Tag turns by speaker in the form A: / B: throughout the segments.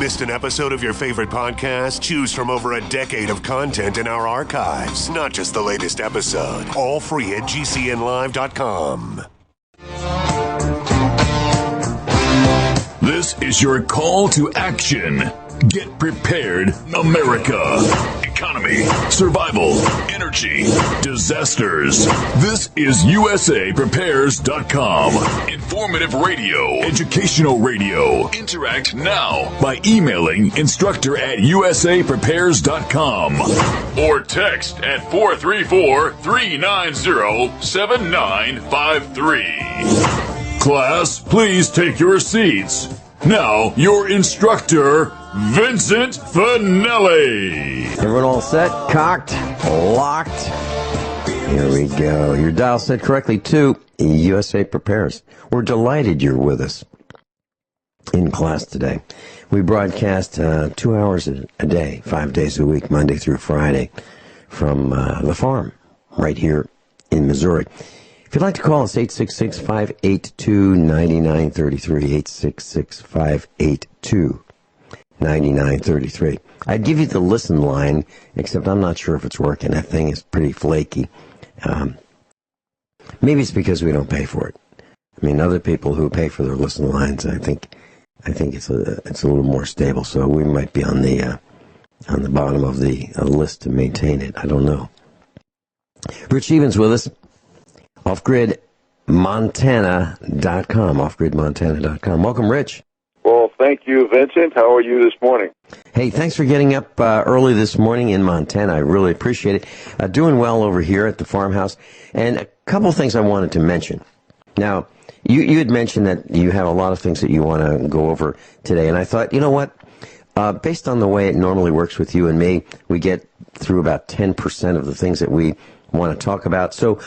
A: Missed an episode of your favorite podcast? Choose from over a decade of content in our archives, not just the latest episode. All free at gcnlive.com.
B: This is your call to action. Get prepared, America. Economy, survival, energy, disasters. This is USAPrepares.com. Informative radio, educational radio. Interact now by emailing instructor@USAPrepares.com or text at 434-390-7953. Class, please take your seats. Now, your instructor, Vincent Finelli.
C: Everyone all set, cocked, locked. Here we go. Your dial set correctly to USA Prepares. We're delighted you're with us in class today. We broadcast 2 hours a day, 5 days a week, Monday through Friday, from the farm right here in Missouri. If you'd like to call us, 866-582-9933, 866-582-9933. I'd give you the listen line, except I'm not sure if it's working. That thing is pretty flaky. Maybe it's because we don't pay for it. I mean, other people who pay for their listen lines, I think it's a little more stable. So we might be on the bottom of the list to maintain it. I don't know. Rich Sheben's with us. OffGridMontana.com, OffGridMontana.com. Welcome, Rich.
D: Well, thank you, Vincent. How are you this morning?
C: Hey, thanks for getting up early this morning in Montana. I really appreciate it. Doing well over here at the farmhouse. And a couple things I wanted to mention. Now, you had mentioned that you have a lot of things that you want to go over today. And I thought, you know what? Based on the way it normally works with you and me, we get through about 10% of the things that we want to talk about. So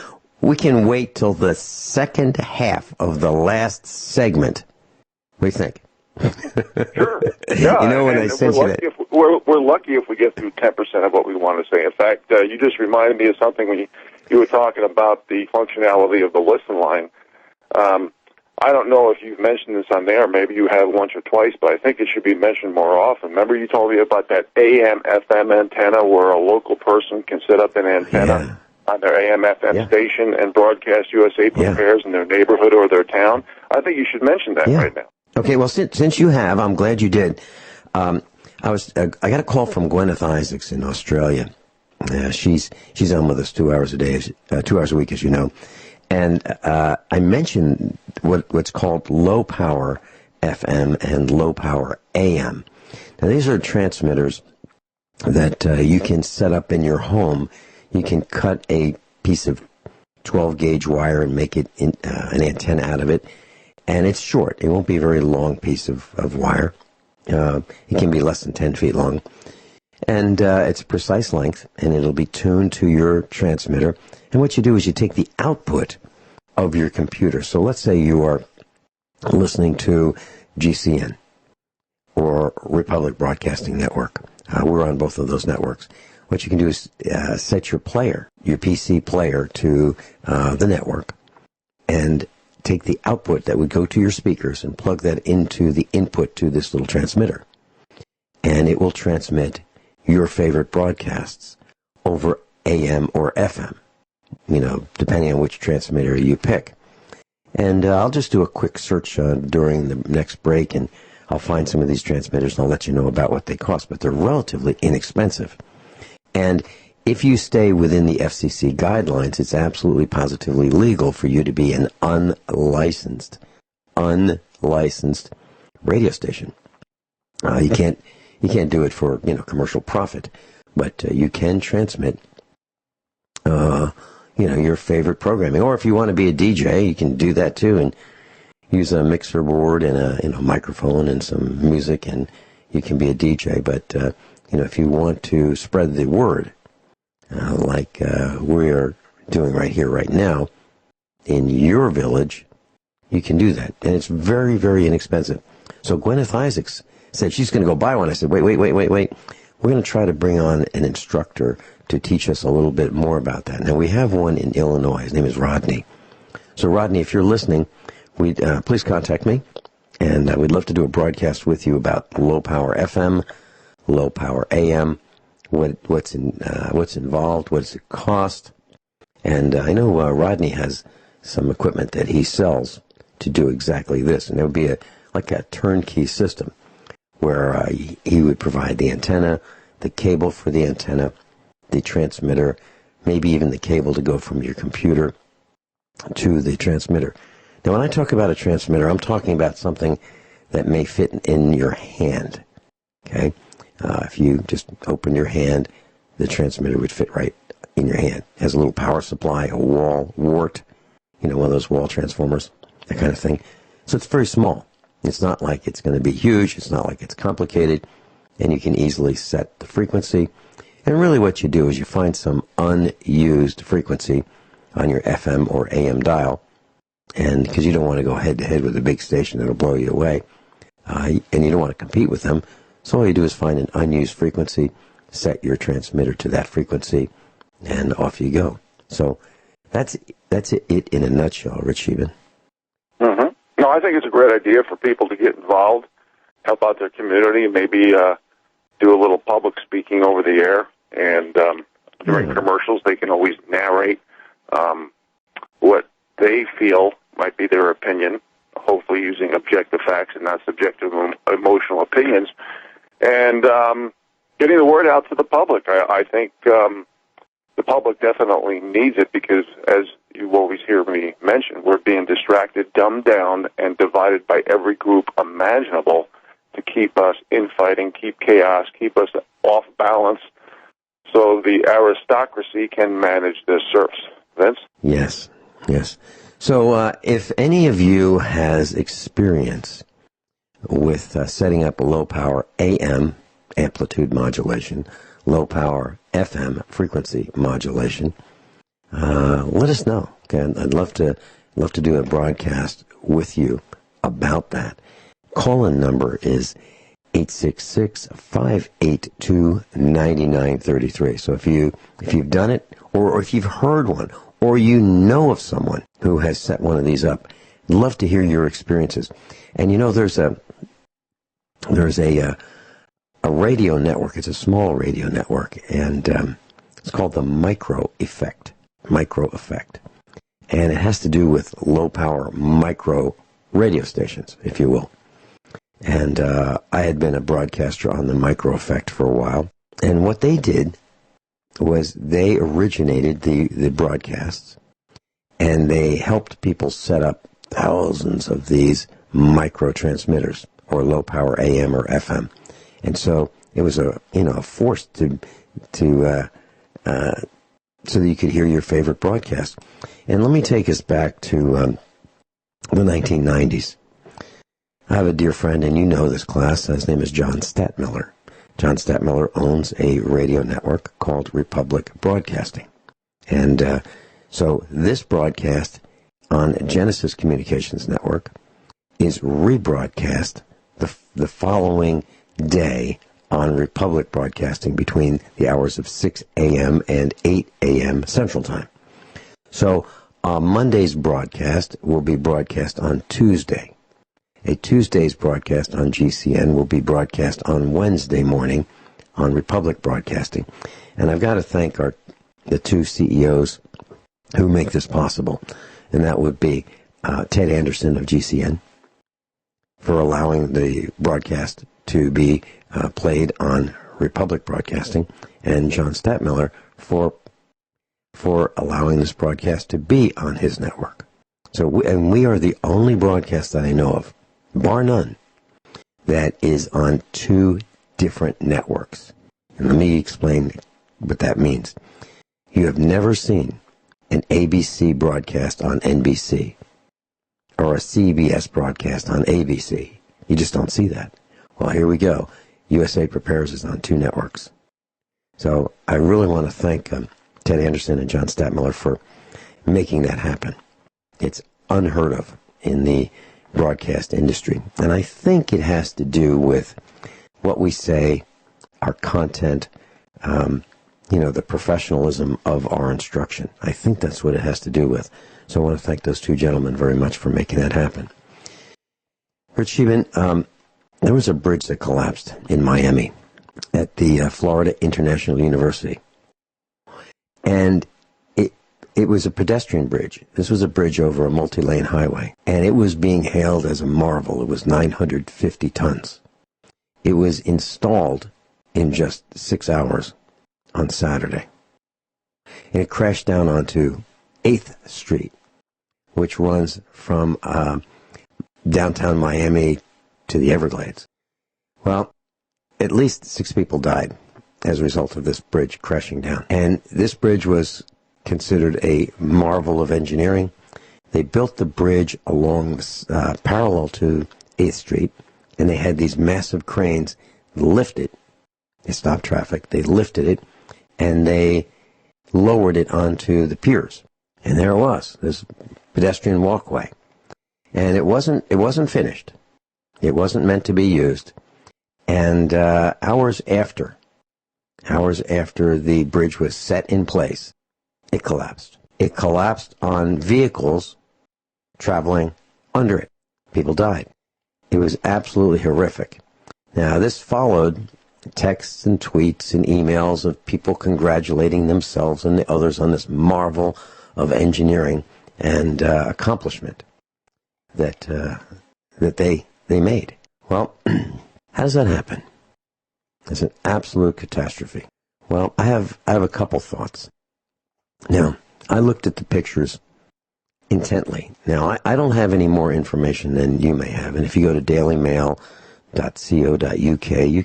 C: we can wait till the second half of the last segment. What do you think?
D: Sure. Yeah,
C: you know, when I sent you that.
D: We're lucky if we get through 10% of what we want to say. In fact, you just reminded me of something when you were talking about the functionality of the listen line. I don't know if you've mentioned this on there. Maybe you have once or twice, but I think it should be mentioned more often. Remember you told me about that AM/FM antenna where a local person can set up an antenna on their AM/FM station and broadcast USA Prepares in their neighborhood or their town? I think you should mention that right now.
C: Okay, well, since you have, I'm glad you did. I got a call from Gwyneth Isaacs in Australia. She's on with us 2 hours a day, 2 hours a week, as you know. And I mentioned what's called low power FM and low power AM. Now, these are transmitters that you can set up in your home. You can cut a piece of 12-gauge wire and make it an antenna out of it. And it's short. It won't be a very long piece of wire. It can be less than 10 feet long. And it's precise length, and it'll be tuned to your transmitter. And what you do is you take the output of your computer. So let's say you are listening to GCN or Republic Broadcasting Network. We're on both of those networks. What you can do is set your player, your PC player, to the network, and take the output that would go to your speakers and plug that into the input to this little transmitter. And it will transmit your favorite broadcasts over AM or FM, you know, depending on which transmitter you pick. And I'll just do a quick search during the next break, and I'll find some of these transmitters, and I'll let you know about what they cost. But they're relatively inexpensive. And if you stay within the FCC guidelines, it's absolutely positively legal for you to be an unlicensed radio station. You can't do it for, you know, commercial profit, but you can transmit, you know, your favorite programming. Or if you want to be a DJ, you can do that too, and use a mixer board and a microphone and some music, and you can be a DJ. But you know, if you want to spread the word, like we are doing right here, right now, in your village, you can do that. And it's very, very inexpensive. So Gwyneth Isaacs said she's going to go buy one. I said, wait. We're going to try to bring on an instructor to teach us a little bit more about that. Now, we have one in Illinois. His name is Rodney. So, Rodney, if you're listening, please contact me. And we'd love to do a broadcast with you about low power FM, low power AM, what's involved, what does it cost. And I know Rodney has some equipment that he sells to do exactly this. And it would be like a turnkey system where he would provide the antenna, the cable for the antenna, the transmitter, maybe even the cable to go from your computer to the transmitter. Now, when I talk about a transmitter, I'm talking about something that may fit in your hand. Okay? If you just open your hand, the transmitter would fit right in your hand. It has a little power supply, a wall wart, one of those wall transformers, that kind of thing. So it's very small. It's not like it's going to be huge. It's not like it's complicated. And you can easily set the frequency. And really what you do is you find some unused frequency on your FM or AM dial. And because you don't want to go head-to-head with a big station that'll blow you away. And you don't want to compete with them. So all you do is find an unused frequency, set your transmitter to that frequency, and off you go. So that's it in a nutshell, Rich Scheben.
D: Mm-hmm. No, I think it's a great idea for people to get involved, help out their community, maybe do a little public speaking over the air. And during commercials, they can always narrate what they feel might be their opinion, hopefully using objective facts and not subjective emotional opinions, and getting the word out to the public. I think the public definitely needs it because, as you always hear me mention, we're being distracted, dumbed down, and divided by every group imaginable to keep us infighting, keep chaos, keep us off balance, so the aristocracy can manage the serfs. Vince?
C: Yes. So if any of you has experience with setting up a low-power AM amplitude modulation, low-power FM frequency modulation, let us know. Okay, I'd love to do a broadcast with you about that. Call-in number is 866-582-9933. So if you've done it, or if you've heard one, or you know of someone who has set one of these up, I'd love to hear your experiences. And there's a radio network. It's a small radio network, and it's called the Micro Effect. And it has to do with low-power micro radio stations, if you will. And I had been a broadcaster on the Micro Effect for a while. And what they did was they originated the broadcasts, and they helped people set up thousands of these micro transmitters, or low-power AM or FM. And so it was a force to so that you could hear your favorite broadcast. And let me take us back to the 1990s. I have a dear friend, and you know this class. His name is John Statmiller. John Statmiller owns a radio network called Republic Broadcasting. And so this broadcast on Genesis Communications Network is rebroadcast the following day on Republic Broadcasting between the hours of 6 a.m. and 8 a.m. Central Time. So Monday's broadcast will be broadcast on Tuesday. A Tuesday's broadcast on GCN will be broadcast on Wednesday morning on Republic Broadcasting. And I've got to thank the two CEOs who make this possible. And that would be Ted Anderson of GCN for allowing the broadcast to be played on Republic Broadcasting, and John Statmiller for allowing this broadcast to be on his network. So we are the only broadcast that I know of, bar none, that is on two different networks. And let me explain what that means. You have never seen an ABC broadcast on NBC or a CBS broadcast on ABC. You just don't see that. Well, here we go. USA Prepares is on two networks. So I really want to thank Ted Anderson and John Statmiller for making that happen. It's unheard of in the broadcast industry. And I think it has to do with what we say, our content, the professionalism of our instruction. I think that's what it has to do with. So I want to thank those two gentlemen very much for making that happen. Bert Shealy, there was a bridge that collapsed in Miami at the Florida International University. And it was a pedestrian bridge. This was a bridge over a multi-lane highway. And it was being hailed as a marvel. It was 950 tons. It was installed in just 6 hours on Saturday. And it crashed down onto 8th Street, which runs from downtown Miami to the Everglades. Well, at least 6 people died as a result of this bridge crashing down. And this bridge was considered a marvel of engineering. They built the bridge along parallel to 8th Street, and they had these massive cranes lift it. They stopped traffic. They lifted it, and they lowered it onto the piers. And there it was, this pedestrian walkway. And it wasn't finished. It wasn't meant to be used. And hours after the bridge was set in place, it collapsed. It collapsed on vehicles traveling under it. People died. It was absolutely horrific. Now, this followed texts and tweets and emails of people congratulating themselves and the others on this marvel of engineering and accomplishment that they made. Well, how does that happen? It's an absolute catastrophe. Well, I have a couple thoughts. Now, I looked at the pictures intently. Now, I don't have any more information than you may have, and if you go to dailymail.co.uk, you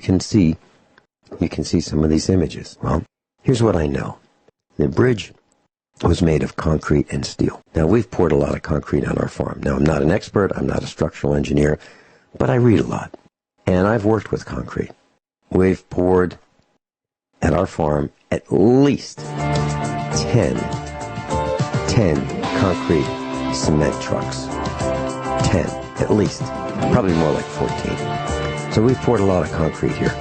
C: can see some of these images. Well, here's what I know. The bridge was made of concrete and steel. Now, we've poured a lot of concrete on our farm. Now, I'm not an expert, I'm not a structural engineer, but I read a lot, and I've worked with concrete. We've poured at our farm at least 10 concrete cement trucks. 10, at least. Probably more like 14. So we've poured a lot of concrete here.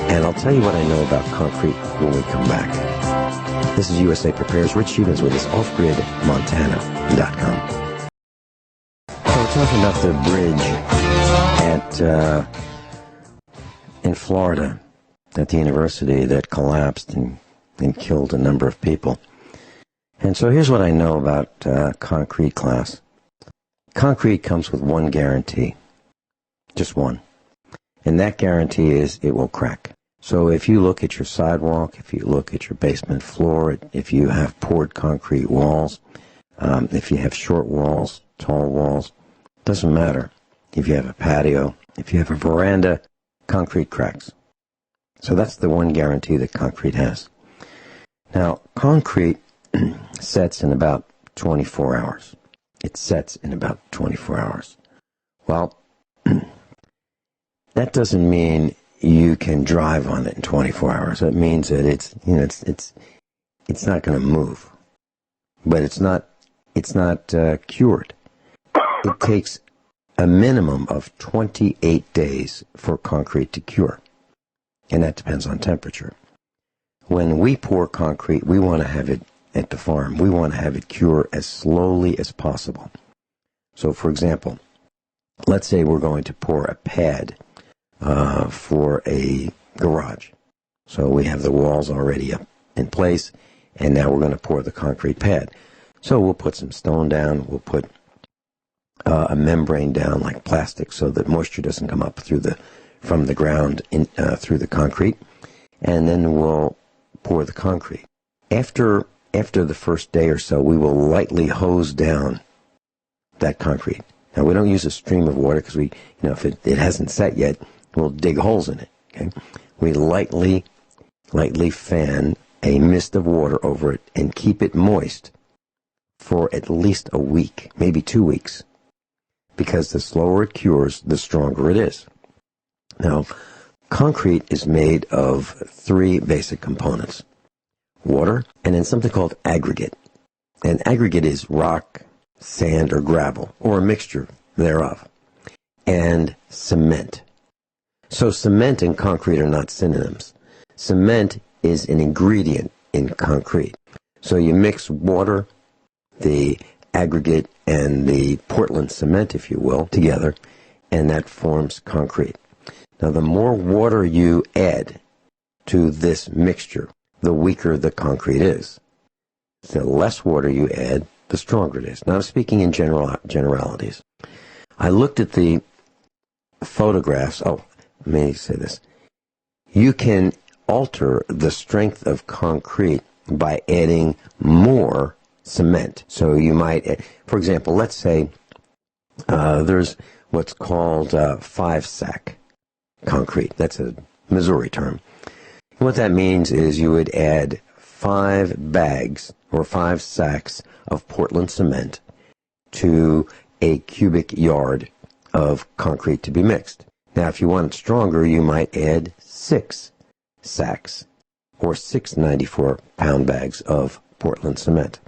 C: And I'll tell you what I know about concrete when we come back. This is USA Prepares. Rich Shealy with us, offgridmontana.com. So we're talking about the bridge in Florida at the university that collapsed and killed a number of people. And so here's what I know about concrete class. Concrete comes with one guarantee, just one. And that guarantee is it will crack. So if you look at your sidewalk, if you look at your basement floor, if you have poured concrete walls, if you have short walls, tall walls, doesn't matter. If you have a patio, if you have a veranda, concrete cracks. So that's the one guarantee that concrete has. Now, concrete sets in about 24 hours. It sets in about 24 hours. Well, that doesn't mean you can drive on it in 24 hours. That means that it's not going to move. But it's not cured. It takes a minimum of 28 days for concrete to cure. And that depends on temperature. When we pour concrete, we want to have it at the farm. We want to have it cure as slowly as possible. So, for example, let's say we're going to pour a pad for a garage. So we have the walls already up in place, and now we're going to pour the concrete pad. So we'll put some stone down. We'll put a membrane down like plastic so that moisture doesn't come up from the ground through the concrete, and then we'll pour the concrete. After the first day or so, we will lightly hose down that concrete. Now, we don't use a stream of water because if it hasn't set yet, we'll dig holes in it. Okay? We lightly fan a mist of water over it and keep it moist for at least a week, maybe 2 weeks, because the slower it cures, the stronger it is. Now, concrete is made of 3 basic components: water, and then something called aggregate. And aggregate is rock, sand, or gravel, or a mixture thereof, and cement. So cement and concrete are not synonyms. Cement is an ingredient in concrete. So you mix water, the aggregate, and the Portland cement, if you will, together, and that forms concrete. Now, the more water you add to this mixture, the weaker the concrete is. The less water you add, the stronger it is. Now, I'm speaking in generalities. I looked at the photographs. Oh, let me say this. You can alter the strength of concrete by adding more cement. So you might, for example, let's say there's what's called 5-sack concrete. That's a Missouri term. What that means is you would add 5 bags or 5 sacks of Portland cement to a cubic yard of concrete to be mixed. Now, if you want it stronger, you might add 6 sacks or 6 94-pound bags of Portland cement.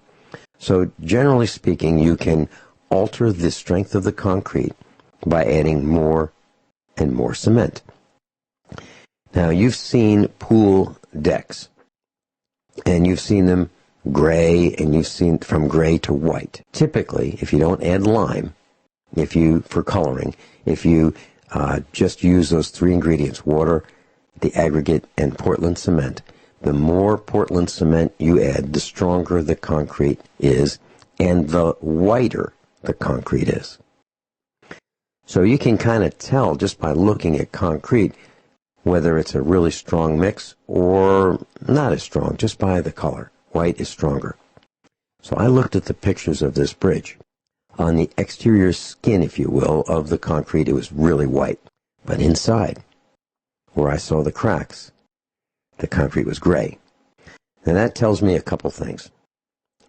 C: So, generally speaking, you can alter the strength of the concrete by adding more and more cement. Now, you've seen pool decks, and you've seen them gray, and you've seen from gray to white. Typically, if you don't add lime, for coloring, if you just use those 3 ingredients, water, the aggregate, and Portland cement, the more Portland cement you add, the stronger the concrete is, and the whiter the concrete is. So you can kind of tell just by looking at concrete whether it's a really strong mix or not as strong, just by the color. White is stronger. So I looked at the pictures of this bridge. On the exterior skin, if you will, of the concrete, it was really white. But inside, where I saw the cracks, the concrete was gray. Now that tells me a couple things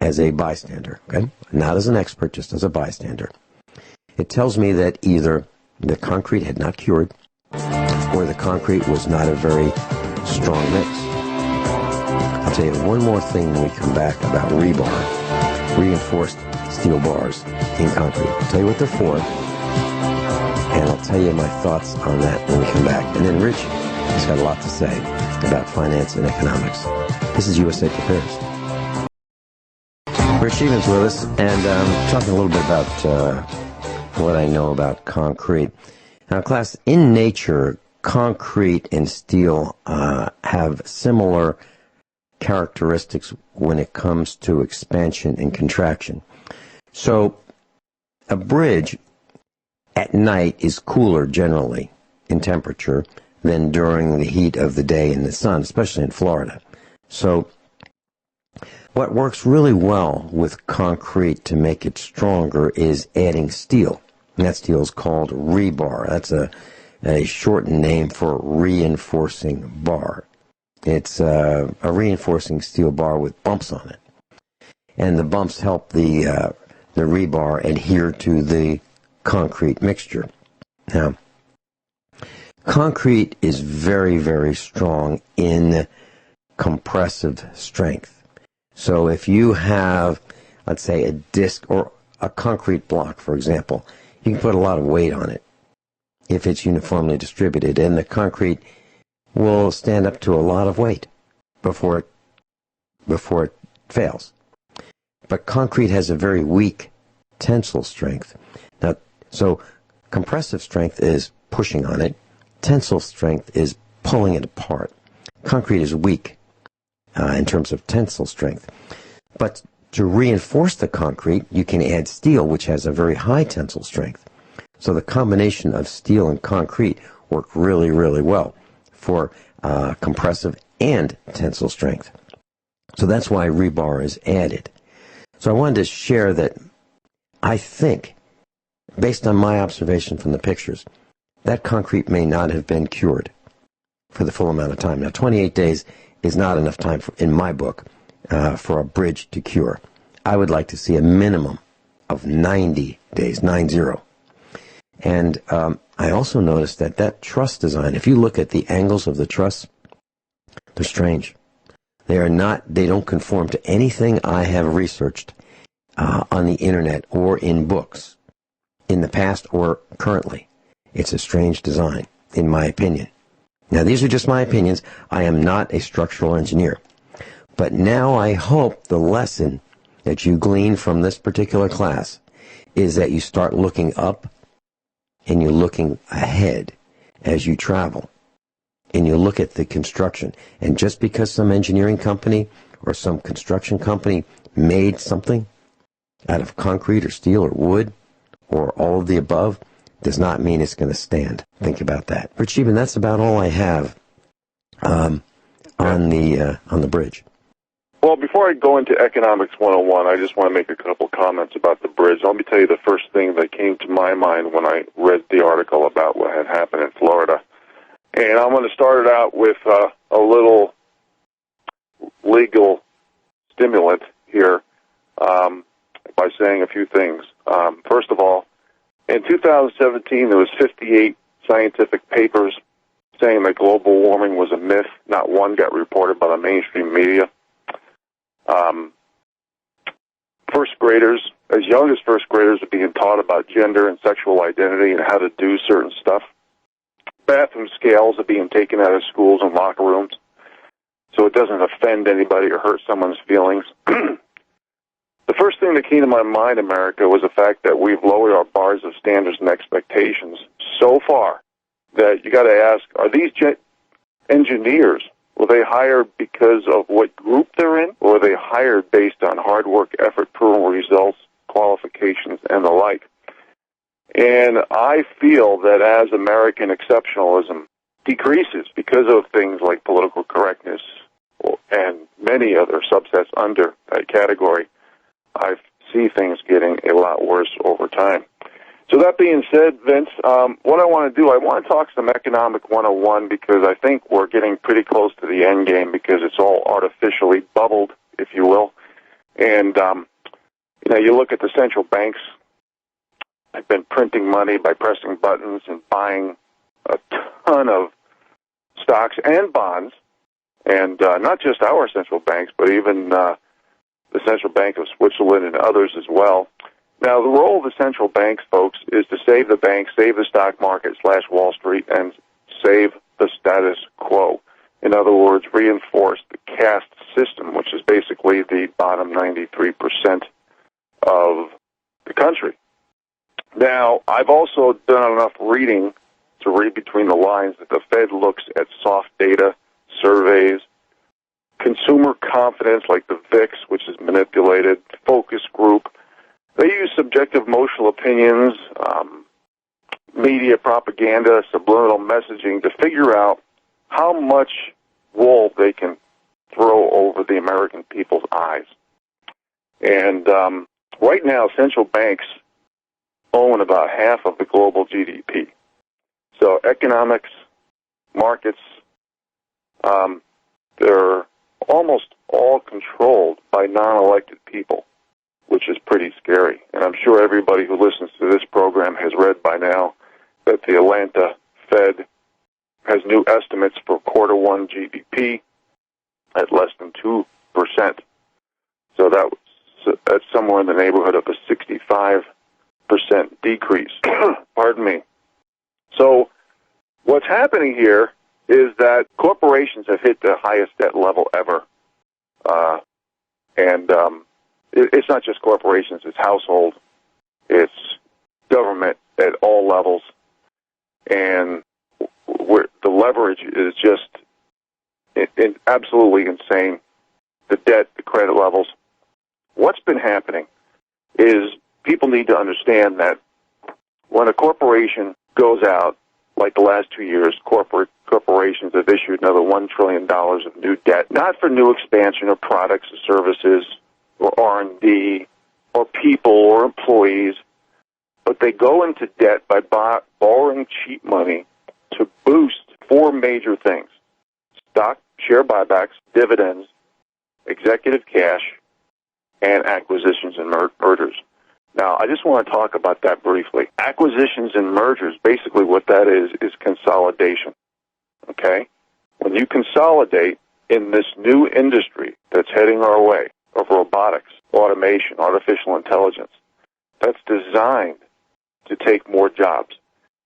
C: as a bystander, okay? Not as an expert, just as a bystander. It tells me that either the concrete had not cured or the concrete was not a very strong mix. I'll tell you one more thing when we come back about rebar, reinforced steel bars in concrete. I'll tell you what they're for, and I'll tell you my thoughts on that when we come back. And then Rich has got a lot to say about finance and economics. This is USA Prepares. Rich Sheben's with us, and talking a little bit about what I know about concrete. Now, class, in nature, concrete and steel have similar characteristics when it comes to expansion and contraction. So, a bridge at night is cooler generally in temperature than during the heat of the day in the sun, especially in Florida. So, what works really well with concrete to make it stronger is adding steel. And that steel is called rebar. That's a shortened name for reinforcing bar. It's a reinforcing steel bar with bumps on it. And the bumps help the rebar adhere to the concrete mixture. Now, concrete is very, very strong in compressive strength. So if you have, let's say, a disc or a concrete block, for example, you can put a lot of weight on it if it's uniformly distributed, and the concrete will stand up to a lot of weight before it fails. But concrete has a very weak tensile strength. Now, so compressive strength is pushing on it. Tensile strength is pulling it apart. Concrete is weak in terms of tensile strength. But to reinforce the concrete, you can add steel, which has a very high tensile strength. So the combination of steel and concrete work really, really well for compressive and tensile strength. So that's why rebar is added. So I wanted to share that I think, based on my observation from the pictures, that concrete may not have been cured for the full amount of time. Now, 28 days is not enough time, in my book, for a bridge to cure. I would like to see a minimum of 90 days, 90. And I also noticed that truss design, if you look at the angles of the truss, they're strange. They don't conform to anything I have researched on the internet or in books in the past or currently. It's a strange design, in my opinion. Now, these are just my opinions. I am not a structural engineer. But now I hope the lesson that you glean from this particular class is that you start looking up and you're looking ahead as you travel, and you look at the construction, and just because some engineering company or some construction company made something out of concrete or steel or wood or all of the above does not mean it's going to stand. Think about that. But Shealy, that's about all I have on the bridge.
D: Well, before I go into Economics 101, I just want to make a couple comments about the bridge. Let me tell you the first thing that came to my mind when I read the article about what had happened in Florida. And I'm going to start it out with a little legal stimulant here by saying a few things. First of all, in 2017, there was 58 scientific papers saying that global warming was a myth. Not one got reported by the mainstream media. First graders, as young as first graders, are being taught about gender and sexual identity and how to do certain stuff. Bathroom scales are being taken out of schools and locker rooms so it doesn't offend anybody or hurt someone's feelings. The first thing that came to my mind, America, was the fact that we've lowered our bars of standards and expectations so far that you got to ask, are these engineers, were they hired because of what group they're in, or were they hired based on hard work, effort, proven results, qualifications, and the like? And I feel that as American exceptionalism decreases because of things like political correctness and many other subsets under that category, I see things getting a lot worse over time. So that being said, Vince, what I want to do, I want to talk some Economic 101 because I think we're getting pretty close to the end game because it's all artificially bubbled, if you will. And, you look at the central banks. They've been printing money by pressing buttons and buying a ton of stocks and bonds, and not just our central banks, but even the Central Bank of Switzerland and others as well. Now, the role of the central banks, folks, is to save the banks, save the stock market / Wall Street, and save the status quo. In other words, reinforce the caste system, which is basically the bottom 93% of the country. Now, I've also done enough reading to read between the lines that the Fed looks at soft data, surveys, consumer confidence like the VIX, which is manipulated, focus group. They use subjective emotional opinions, media propaganda, subliminal messaging to figure out how much wool they can throw over the American people's eyes. And right now, central banks own about half of the global GDP. So economics, markets, they're almost all controlled by non-elected people, which is pretty scary. And I'm sure everybody who listens to this program has read by now that the Atlanta Fed has new estimates for quarter one GDP at less than 2%. So that's somewhere in the neighborhood of a 65% decrease. Pardon me. So what's happening here is that corporations have hit the highest debt level ever. It's not just corporations, it's household, it's government at all levels, and the leverage is just absolutely insane. The debt, the credit levels. What's been happening is people need to understand that when a corporation goes out, like the last 2 years, corporations have issued another $1 trillion of new debt, not for new expansion of products or services or R&D or people or employees, but they go into debt by borrowing cheap money to boost four major things: stock, share buybacks, dividends, executive cash, and acquisitions and mergers. Now, I just want to talk about that briefly. Acquisitions and mergers, basically what that is consolidation, okay? When you consolidate in this new industry that's heading our way of robotics, automation, artificial intelligence, that's designed to take more jobs.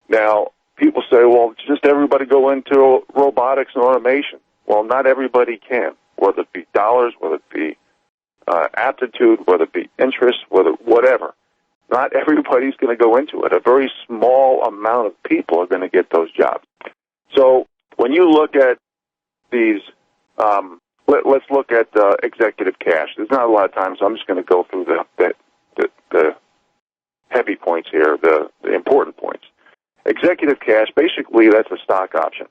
D: Now, people say, well, just everybody go into robotics and automation. Well, not everybody can, whether it be dollars, whether it be aptitude, whether it be interest, whatever. Not everybody's going to go into it. A very small amount of people are going to get those jobs. So when you look at these, let's look at executive cash. There's not a lot of time, so I'm just going to go through the heavy points here, the important points. Executive cash, basically, that's a stock option.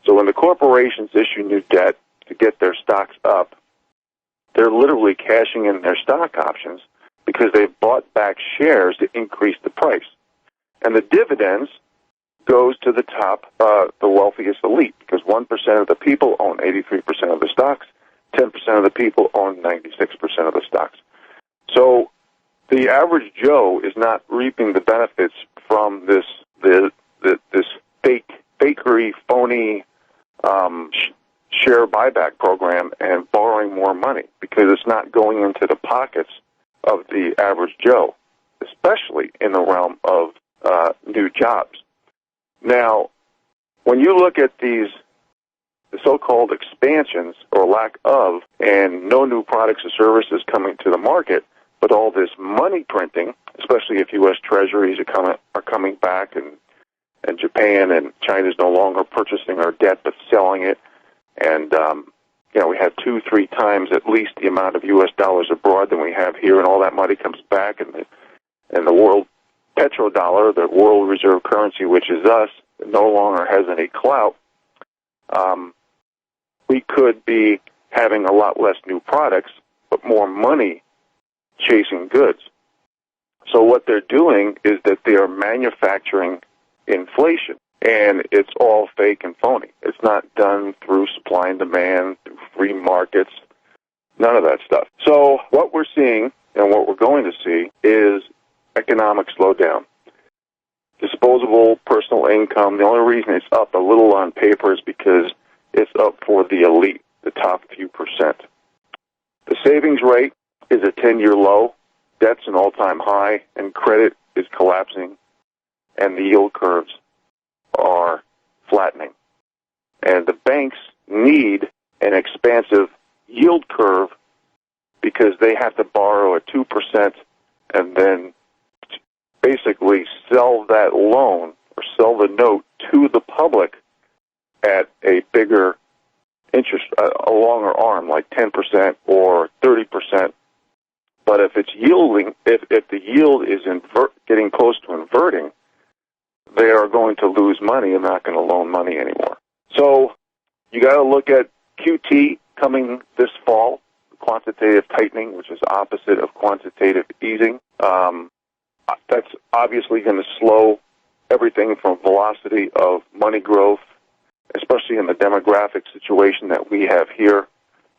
D: So when the corporations issue new debt to get their stocks up, they're literally cashing in their stock options because they've bought back shares to increase the price. And the dividends goes to the top, the wealthiest elite, because 1% of the people own 83% of the stocks, 10% of the people own 96% of the stocks. So the average Joe is not reaping the benefits from this fakery, phony share buyback program and borrowing more money, because it's not going into the pockets of the average Joe, especially in the realm of new jobs. Now, when you look at the so-called expansions or lack of, and no new products or services coming to the market, but all this money printing, especially if U.S. Treasuries are coming back, and Japan and China is no longer purchasing our debt but selling it, and we have 2-3 times at least the amount of U.S. dollars abroad than we have here, and all that money comes back, and the world petrodollar, the world reserve currency, which is us, no longer has any clout. We could be having a lot less new products, but more money chasing goods. So what they're doing is that they are manufacturing inflation, and it's all fake and phony. It's not done through supply and demand, through free markets, none of that stuff. So what we're seeing and what we're going to see is economic slowdown. Disposable personal income, the only reason it's up a little on paper is because it's up for the elite, the top few percent. The savings rate is a 10-year low, debt's an all-time high, and credit is collapsing, and the yield curves are flattening. And the banks need an expansive yield curve because they have to borrow at 2% and then basically sell that loan or sell the note to the public at a bigger interest, a longer arm, like 10% or 30%. But if it's yielding, if the yield is getting close to inverting, they are going to lose money and not going to loan money anymore. So you got to look at QT coming this fall, quantitative tightening, which is opposite of quantitative easing. That's obviously going to slow everything from velocity of money growth, especially in the demographic situation that we have here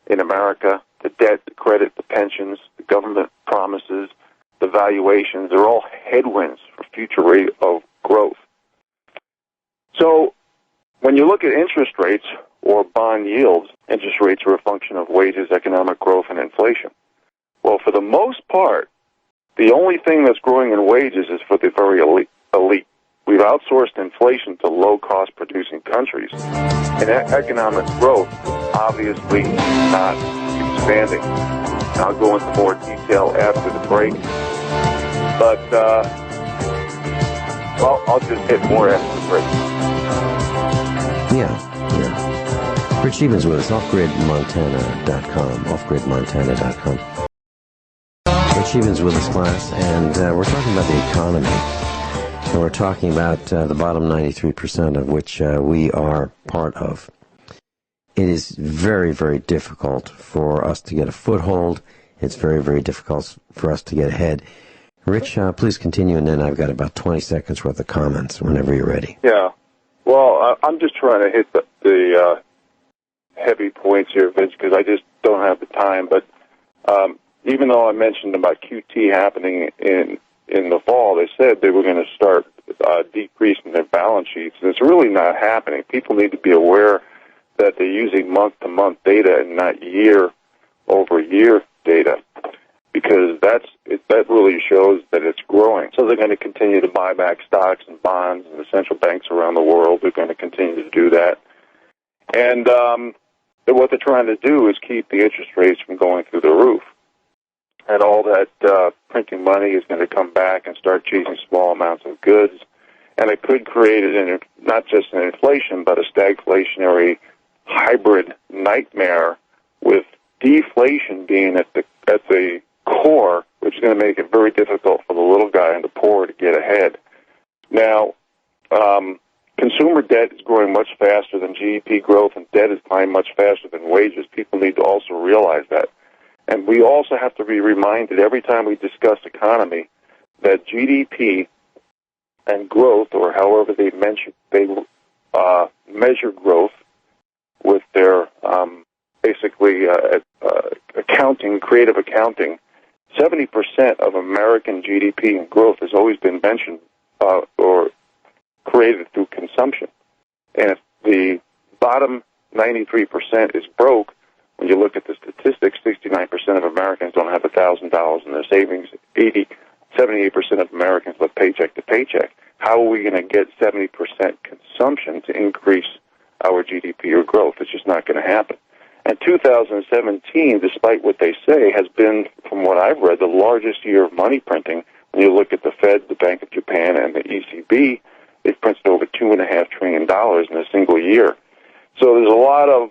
D: in America. The debt, the credit, the pensions, the government promises, the valuations, they're all headwinds for future rate of growth. So when you look at interest rates or bond yields, interest rates are a function of wages, economic growth, and inflation. Well, for the most part, the only thing that's growing in wages is for the very elite. We've outsourced inflation to low-cost producing countries, and economic growth is obviously not expanding. I'll go into more detail after the break, but I'll just hit more after the break.
C: Yeah. Rich Sheben's with us, offgridmontana.com, offgridmontana.com. Rich Sheben's with us, class, and we're talking about the economy. And we're talking about the bottom 93% of which we are part of. It is very, very difficult for us to get a foothold. It's very, very difficult for us to get ahead. Rich, please continue, and then I've got about 20 seconds worth of comments whenever you're ready.
D: Yeah. Well, I'm just trying to hit the heavy points here, Vince, because I just don't have the time. But even though I mentioned about QT happening in the fall, they said they were going to start decreasing their balance sheets. And it's really not happening. People need to be aware that they're using month-to-month data and not year-over-year data, because that really shows that it's growing. So they're going to continue to buy back stocks and bonds, and the central banks around the world are going to continue to do that. And what they're trying to do is keep the interest rates from going through the roof. and all that printing money is going to come back and start chasing small amounts of goods. And it could create not just an inflation, but a stagflationary hybrid nightmare with deflation being at the core, which is going to make it very difficult for the little guy and the poor to get ahead. Now, consumer debt is growing much faster than GDP growth, and debt is climbing much faster than wages. People need to also realize that. And we also have to be reminded every time we discuss economy that GDP and growth, or however they measure growth with their accounting, creative accounting, 70% of American GDP and growth has always been mentioned or created through consumption. And if the bottom 93% is broke, when you look at the statistics, 69% of Americans don't have $1,000 in their savings. 78% of Americans live paycheck to paycheck. How are we going to get 70% consumption to increase our GDP or growth? It's just not going to happen. And 2017, despite what they say, has been, from what I've read, the largest year of money printing. When you look at the Fed, the Bank of Japan, and the ECB, they've printed over $2.5 trillion in a single year. So there's a lot of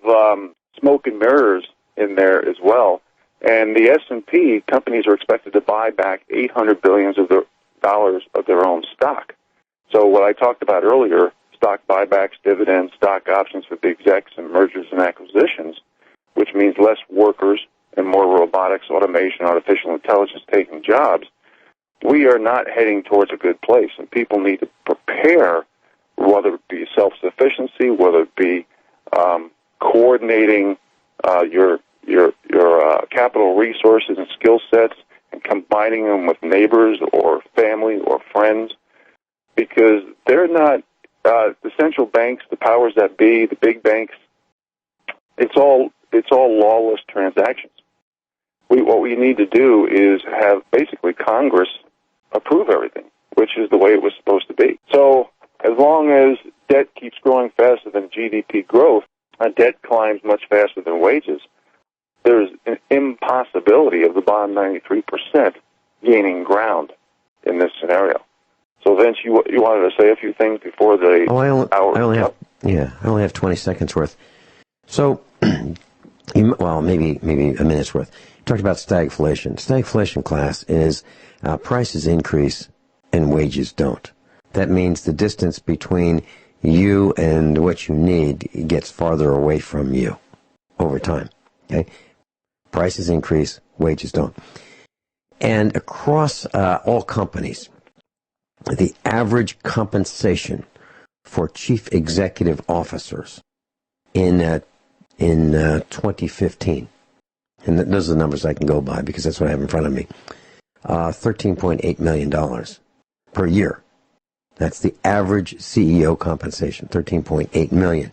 D: smoke and mirrors in there as well. And the S&P companies are expected to buy back $800 billion of their own stock. So what I talked about earlier, stock buybacks, dividends, stock options for big execs, and mergers and acquisitions, which means less workers and more robotics, automation, artificial intelligence taking jobs, we are not heading towards a good place. And people need to prepare, whether it be self-sufficiency, whether it be coordinating your capital resources and skill sets and combining them with neighbors or family or friends, because they're not the central banks, the powers that be, the big banks. It's all lawless transactions. What we need to do is have basically Congress approve everything, which is the way it was supposed to be. So as long as debt keeps growing faster than GDP growth, and debt climbs much faster than wages, there's an impossibility of the bottom 93% gaining ground in this scenario. So, Vince, you wanted to say a few things before the hour.
C: I only have 20 seconds worth. So, maybe a minute's worth. You talked about stagflation. Stagflation, class, is prices increase and wages don't. That means the distance between you and what you need gets farther away from you over time. Okay, prices increase, wages don't. And across all companies, the average compensation for chief executive officers in 2015, and those are the numbers I can go by because that's what I have in front of me, $13.8 million per year. That's the average CEO compensation, $13.8 million.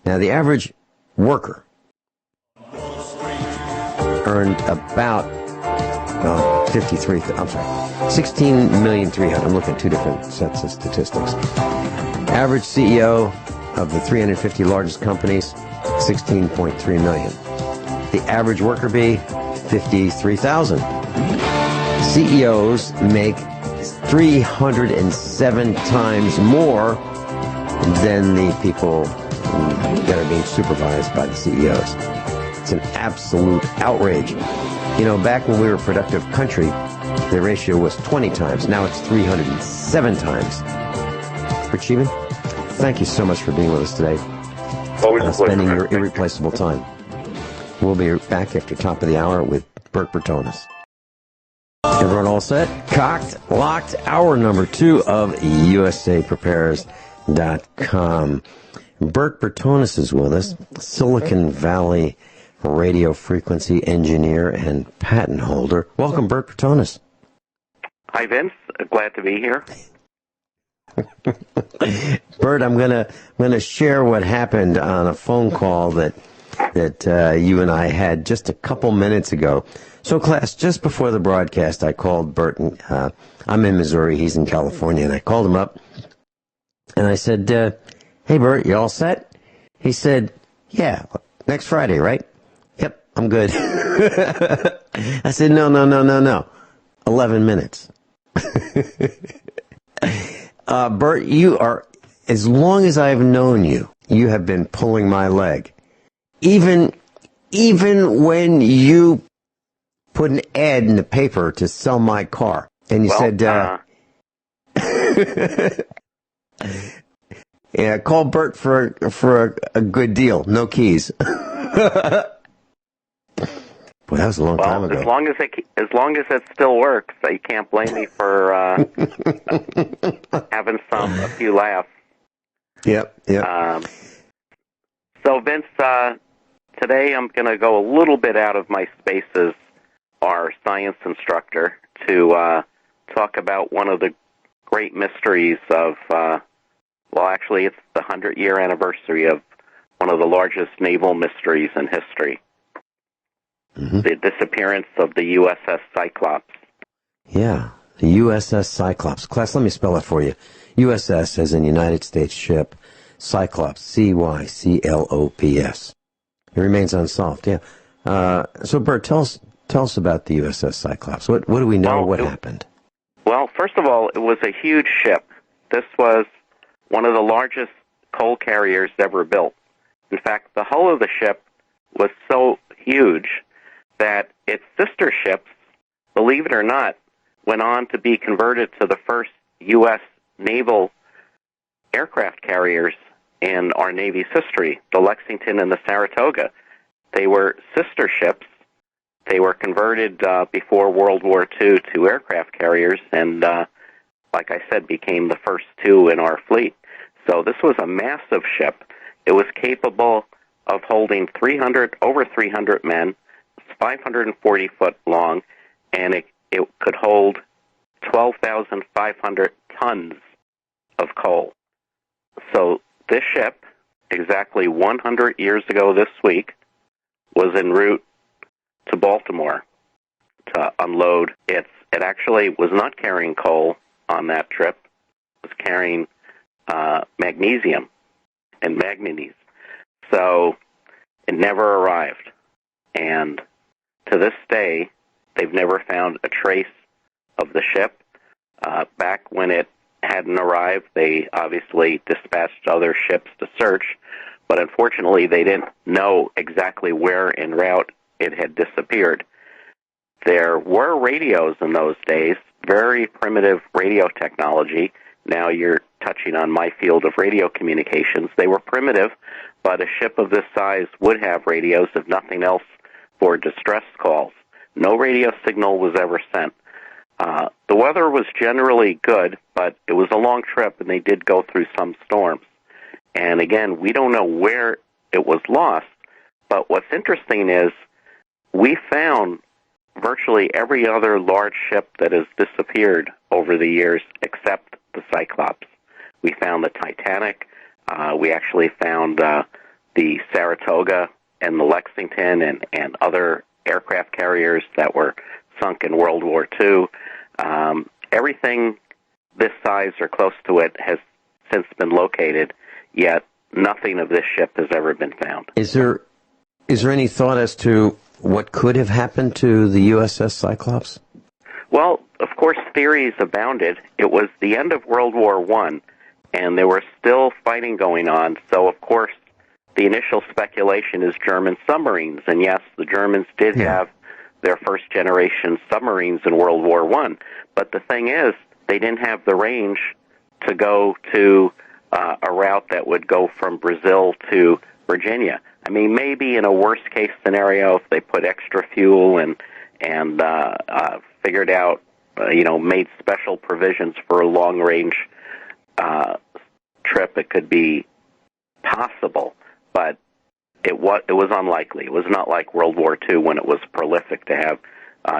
C: Now, the average worker earned about 16,300,000. I'm looking at two different sets of statistics. Average CEO of the 350 largest companies, $16.3 million. The average worker bee, 53,000. CEOs make 307 times more than the people that are being supervised by the CEOs. It's an absolute outrage. You know, back when we were a productive country, the ratio was 20 times. Now it's 307 times. Bert Shealy, thank you so much for being with us today.
D: Always
C: spending your irreplaceable time. We'll be back after top of the hour with Bert Bertonis. Everyone all set? Cocked, locked, hour number 2 of USAPrepares.com. Bert Bertonis is with us, Silicon Valley radio frequency engineer and patent holder. Welcome, Bert Bertonis.
E: Hi, Vince. Glad to be here.
C: Bert, I'm gonna share what happened on a phone call that you and I had just a couple minutes ago. So, class, just before the broadcast, I called Bert. And, I'm in Missouri. He's in California. And I called him up. And I said, hey, Bert, you all set? He said, yeah, next Friday, right? Yep. I'm good. I said, no. 11 minutes. Bert, you are, as long as I've known you, you have been pulling my leg. Even when you put an ad in the paper to sell my car, and you said, yeah, call Bert for a good deal, no keys. Boy, that was a long time ago.
E: As long as it still works, you can't blame me for having a few laughs.
C: Yep.
E: So Vince, today I'm going to go a little bit out of my space as our science instructor to talk about one of the great mysteries of, actually it's the 100-year anniversary of one of the largest naval mysteries in history. Mm-hmm. The disappearance of the USS Cyclops.
C: Yeah, the USS Cyclops. Class, let me spell it for you. USS as in United States ship, Cyclops, Cyclops. It remains unsolved, yeah. So, Bert, tell us about the USS Cyclops. What do we know? What happened?
E: Well, first of all, it was a huge ship. This was one of the largest coal carriers ever built. In fact, the hull of the ship was so huge that its sister ships, believe it or not, went on to be converted to the first U.S. naval aircraft carriers in our Navy's history, the Lexington and the Saratoga. They were sister ships. They were converted before World War II to aircraft carriers and, like I said, became the first two in our fleet. So this was a massive ship. It was capable of holding over 300 men. 540 foot long, and it could hold 12,500 tons of coal. So this ship, exactly 100 years ago this week, was en route to Baltimore to unload its. It actually was not carrying coal on that trip. It was carrying magnesium and manganese. So it never arrived. And to this day, they've never found a trace of the ship. Back when it hadn't arrived, they obviously dispatched other ships to search, but unfortunately they didn't know exactly where en route it had disappeared. There were radios in those days, very primitive radio technology. Now you're touching on my field of radio communications. They were primitive, but a ship of this size would have radios, if nothing else, for distress calls. No radio signal was ever sent. The weather was generally good, but it was a long trip, and they did go through some storms. And again, we don't know where it was lost, but what's interesting is we found virtually every other large ship that has disappeared over the years except the Cyclops. We found the Titanic. We actually found the Saratoga and the Lexington and other aircraft carriers that were sunk in World War II. Everything this size or close to it has since been located, yet nothing of this ship has ever been found.
C: Is there any thought as to what could have happened to the USS Cyclops?
E: Well, of course, theories abounded. It was the end of World War I, and there was still fighting going on, so of course the initial speculation is German submarines, and yes, the Germans did have their first-generation submarines in World War I, but the thing is, they didn't have the range to go to a route that would go from Brazil to Virginia. I mean, maybe in a worst-case scenario, if they put extra fuel and figured out, made special provisions for a long-range trip, it could be possible. But it was unlikely. It was not like World War II when it was prolific to have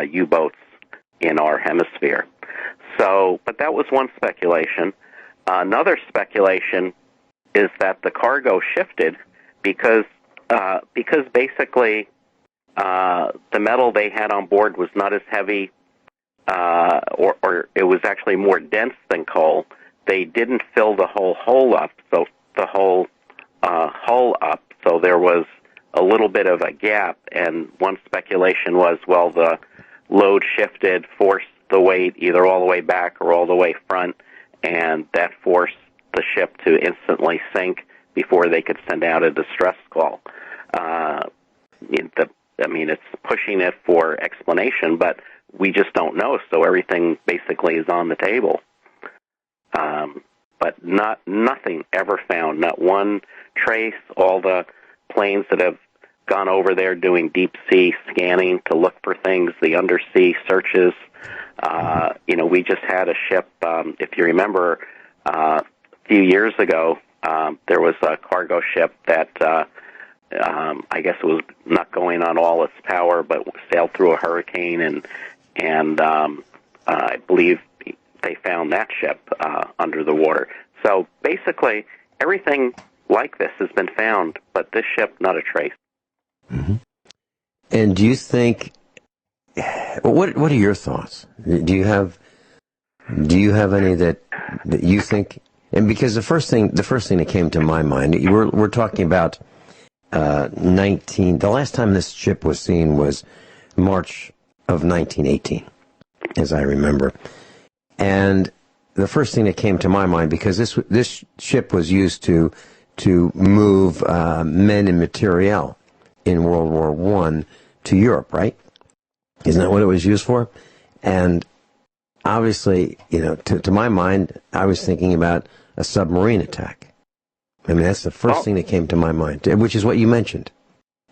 E: U-boats in our hemisphere. So, but that was one speculation. Another speculation is that the cargo shifted because basically the metal they had on board was not as heavy, or it was actually more dense than coal. They didn't fill the whole hull up, so the whole hull up, so there was a little bit of a gap, and one speculation was, well, the load shifted, forced the weight either all the way back or all the way front, and that forced the ship to instantly sink before they could send out a distress call. It's pushing it for explanation, but we just don't know, so everything basically is on the table. But nothing ever found, not one trace. All the planes that have gone over there doing deep sea scanning to look for things, the undersea searches. We just had a ship, if you remember, a few years ago, there was a cargo ship that I guess it was not going on all its power, but sailed through a hurricane, and I believe they found that ship under the water. So basically, everything like this has been found, but this ship, not a trace.
C: Mm-hmm. And do you think? What are your thoughts? Do you have any that you think? And because the first thing that came to my mind, we're talking about 19. The last time this ship was seen was March of 1918, as I remember. And the first thing that came to my mind, because this ship was used to move men and materiel in World War I to Europe, right? Isn't that what it was used for? And obviously, to my mind, I was thinking about a submarine attack. I mean, that's the first thing that came to my mind, which is what you mentioned.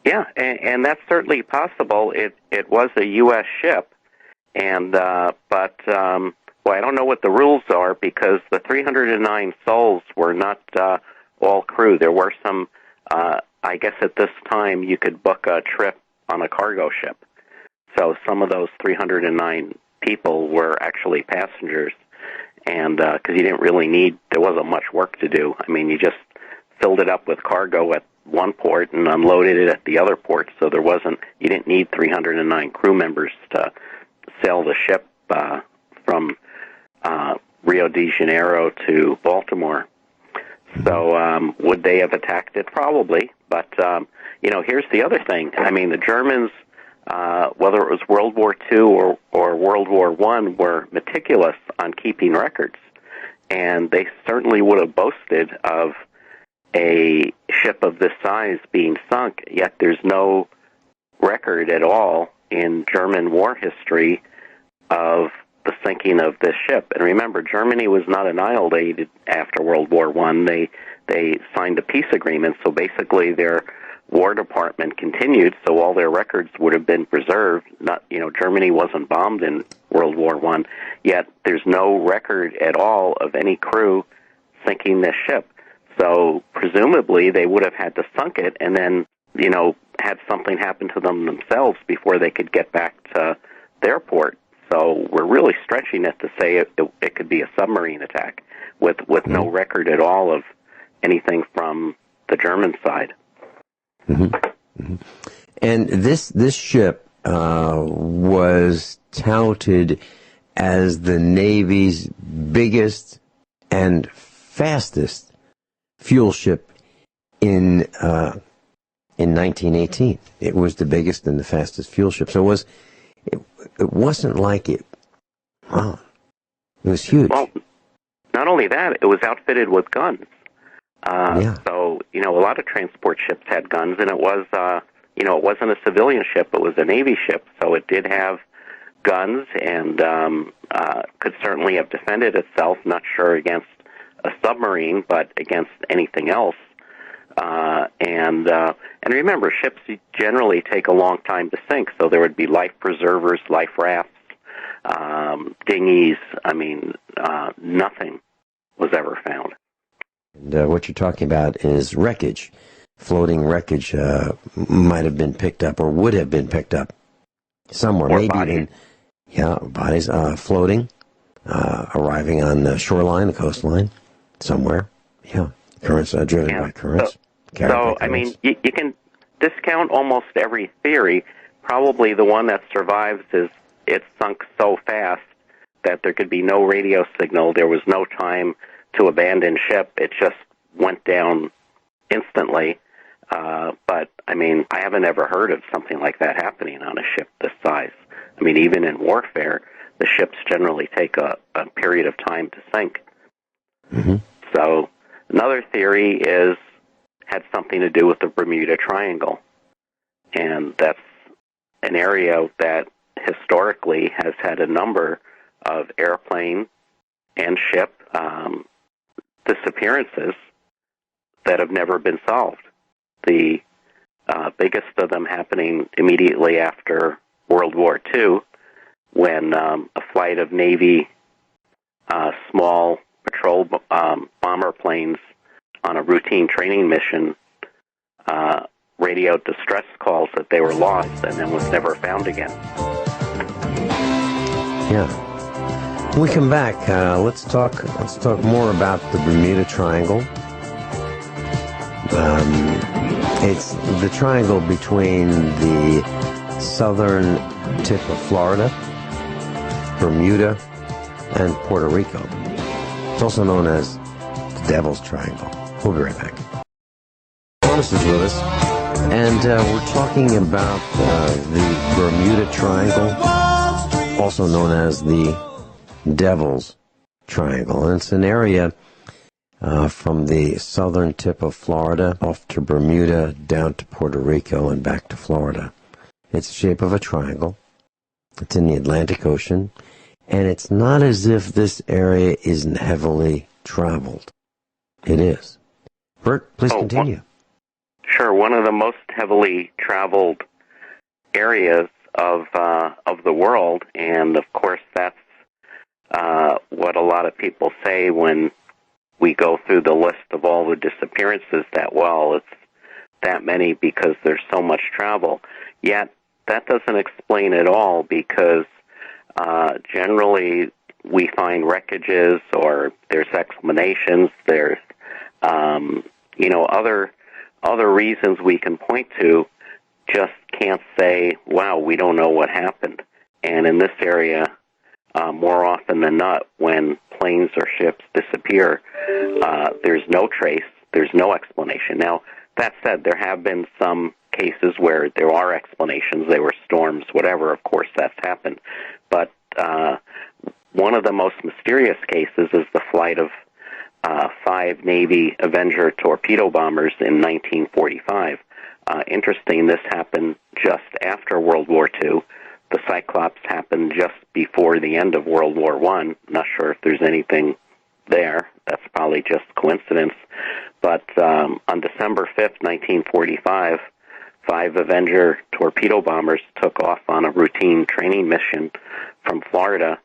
E: Yeah, and that's certainly possible. It was a U.S. ship, and but I don't know what the rules are, because the 309 souls were not all crew. There were some. I guess at this time you could book a trip on a cargo ship. So some of those 309 people were actually passengers, and because you didn't really there wasn't much work to do. I mean, you just filled it up with cargo at one port and unloaded it at the other port, so you didn't need 309 crew members to sail the ship from Rio de Janeiro to Baltimore. So would they have attacked it? Probably. But, here's the other thing. I mean, the Germans, whether it was World War II or World War I, were meticulous on keeping records. And they certainly would have boasted of a ship of this size being sunk, yet there's no record at all in German war history of the sinking of this ship. And remember, Germany was not annihilated after World War I. They signed a peace agreement, so basically their War Department continued, so all their records would have been preserved. Germany wasn't bombed in World War I, yet there's no record at all of any crew sinking this ship. So presumably they would have had to sunk it and then, had something happen to them themselves before they could get back to their port. So we're really stretching it to say it could be a submarine attack with no record at all of anything from the German side.
C: Mm-hmm. Mm-hmm. And this ship was touted as the Navy's biggest and fastest fuel ship in 1918. It was the biggest and the fastest fuel ship. So it wasn't like it. Wow, it was huge.
E: Well, not only that, it was outfitted with guns. So, a lot of transport ships had guns, and it was, it wasn't a civilian ship, it was a Navy ship, so it did have guns and could certainly have defended itself, not sure against a submarine, but against anything else. And remember, ships generally take a long time to sink, so there would be life preservers, life rafts, dinghies. I mean, nothing was ever found.
C: And what you're talking about is wreckage. Floating wreckage might have been picked up or would have been picked up somewhere.
E: Or
C: maybe
E: bodies.
C: Bodies floating, arriving on the shoreline, the coastline, somewhere. Yeah, currents driven by currents.
E: So I mean, you can discount almost every theory. Probably the one that survives is it sunk so fast that there could be no radio signal. There was no time to abandon ship. It just went down instantly. But, I mean, I haven't ever heard of something like that happening on a ship this size. I mean, even in warfare, the ships generally take a period of time to sink.
C: Mm-hmm.
E: So another theory had something to do with the Bermuda Triangle. And that's an area that historically has had a number of airplane and ship disappearances that have never been solved. The biggest of them happening immediately after World War II, when a flight of Navy small patrol bomber planes on a routine training mission radioed distress calls that they were lost and then was never found again.
C: Yeah. When we come back, let's talk more about the Bermuda Triangle. It's the triangle between the southern tip of Florida, Bermuda, and Puerto Rico. It's also known as the Devil's Triangle. We'll be right back. Thomas is with us, and we're talking about the Bermuda Triangle, also known as the Devil's Triangle. And it's an area from the southern tip of Florida off to Bermuda, down to Puerto Rico, and back to Florida. It's the shape of a triangle. It's in the Atlantic Ocean, and it's not as if this area isn't heavily traveled. It is. Bert, please continue.
E: Sure. One of the most heavily traveled areas of the world, and of course that's what a lot of people say when we go through the list of all the disappearances, that, well, it's that many because there's so much travel. Yet that doesn't explain it all, because generally we find wreckages, or there's explanations, there's other reasons we can point to, just can't say, wow, we don't know what happened. And in this area, more often than not, when planes or ships disappear, there's no trace, there's no explanation. Now, that said, there have been some cases where there are explanations. There were storms, whatever, of course that's happened. But one of the most mysterious cases is the flight of 5 Navy Avenger torpedo bombers in 1945. Interesting, this happened just after World War II. The Cyclops happened just before the end of World War I. Not sure if there's anything there. That's probably just coincidence. But on December 5th, 1945, 5 Avenger torpedo bombers took off on a routine training mission from Florida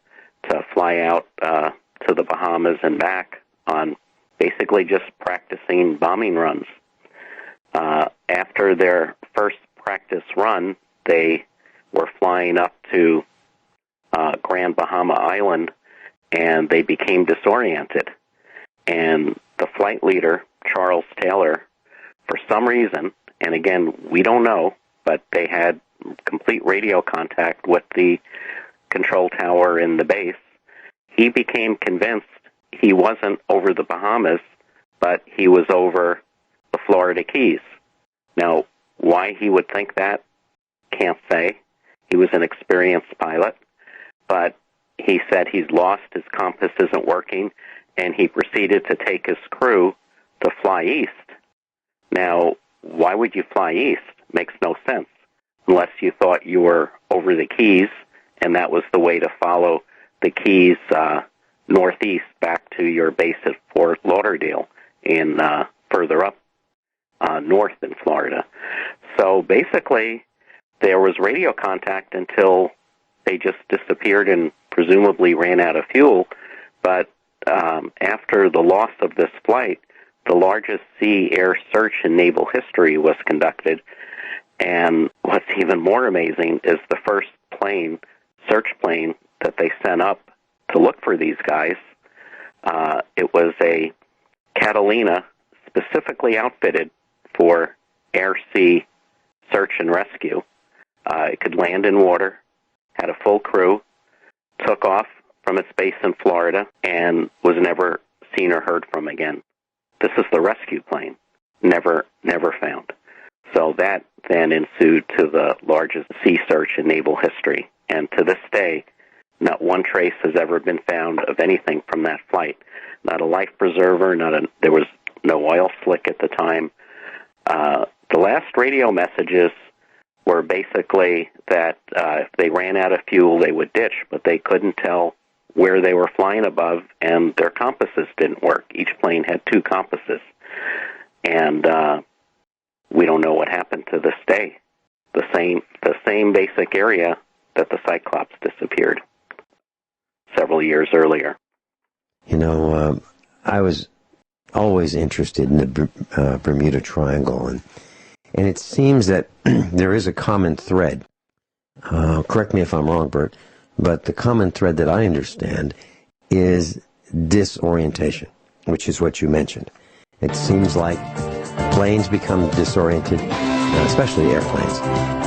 E: to fly out to the Bahamas and back on basically just practicing bombing runs. After their first practice run, they were flying up to Grand Bahama Island, and they became disoriented. And the flight leader, Charles Taylor, for some reason, and again, we don't know, but they had complete radio contact with the control tower in the base, he became convinced he wasn't over the Bahamas, but he was over the Florida Keys. Now, why he would think that, can't say. He was an experienced pilot, but he said he's lost, his compass isn't working, and he proceeded to take his crew to fly east. Now, why would you fly east? Makes no sense, unless you thought you were over the Keys, and that was the way to follow the Keys northeast back to your base at Fort Lauderdale in further up north in Florida. So basically, there was radio contact until they just disappeared and presumably ran out of fuel. But after the loss of this flight, the largest sea air search in naval history was conducted. And what's even more amazing is the first search plane that they sent up to look for these guys, it was a Catalina specifically outfitted for air-sea search and rescue. It could land in water, had a full crew, took off from its base in Florida, and was never seen or heard from again. This is the rescue plane. Never found. So that then ensued to the largest sea search in naval history. And to this day, not one trace has ever been found of anything from that flight. Not a life preserver, there was no oil slick at the time. The last radio messages were basically that if they ran out of fuel, they would ditch, but they couldn't tell where they were flying above, and their compasses didn't work. Each plane had two compasses. And we don't know what happened to this day. The same basic area that the Cyclops disappeared several years earlier.
C: You know, I was always interested in the Bermuda Triangle, and it seems that there is a common thread. Correct me if I'm wrong, Bert, but the common thread that I understand is disorientation, which is what you mentioned. It seems like planes become disoriented, especially airplanes.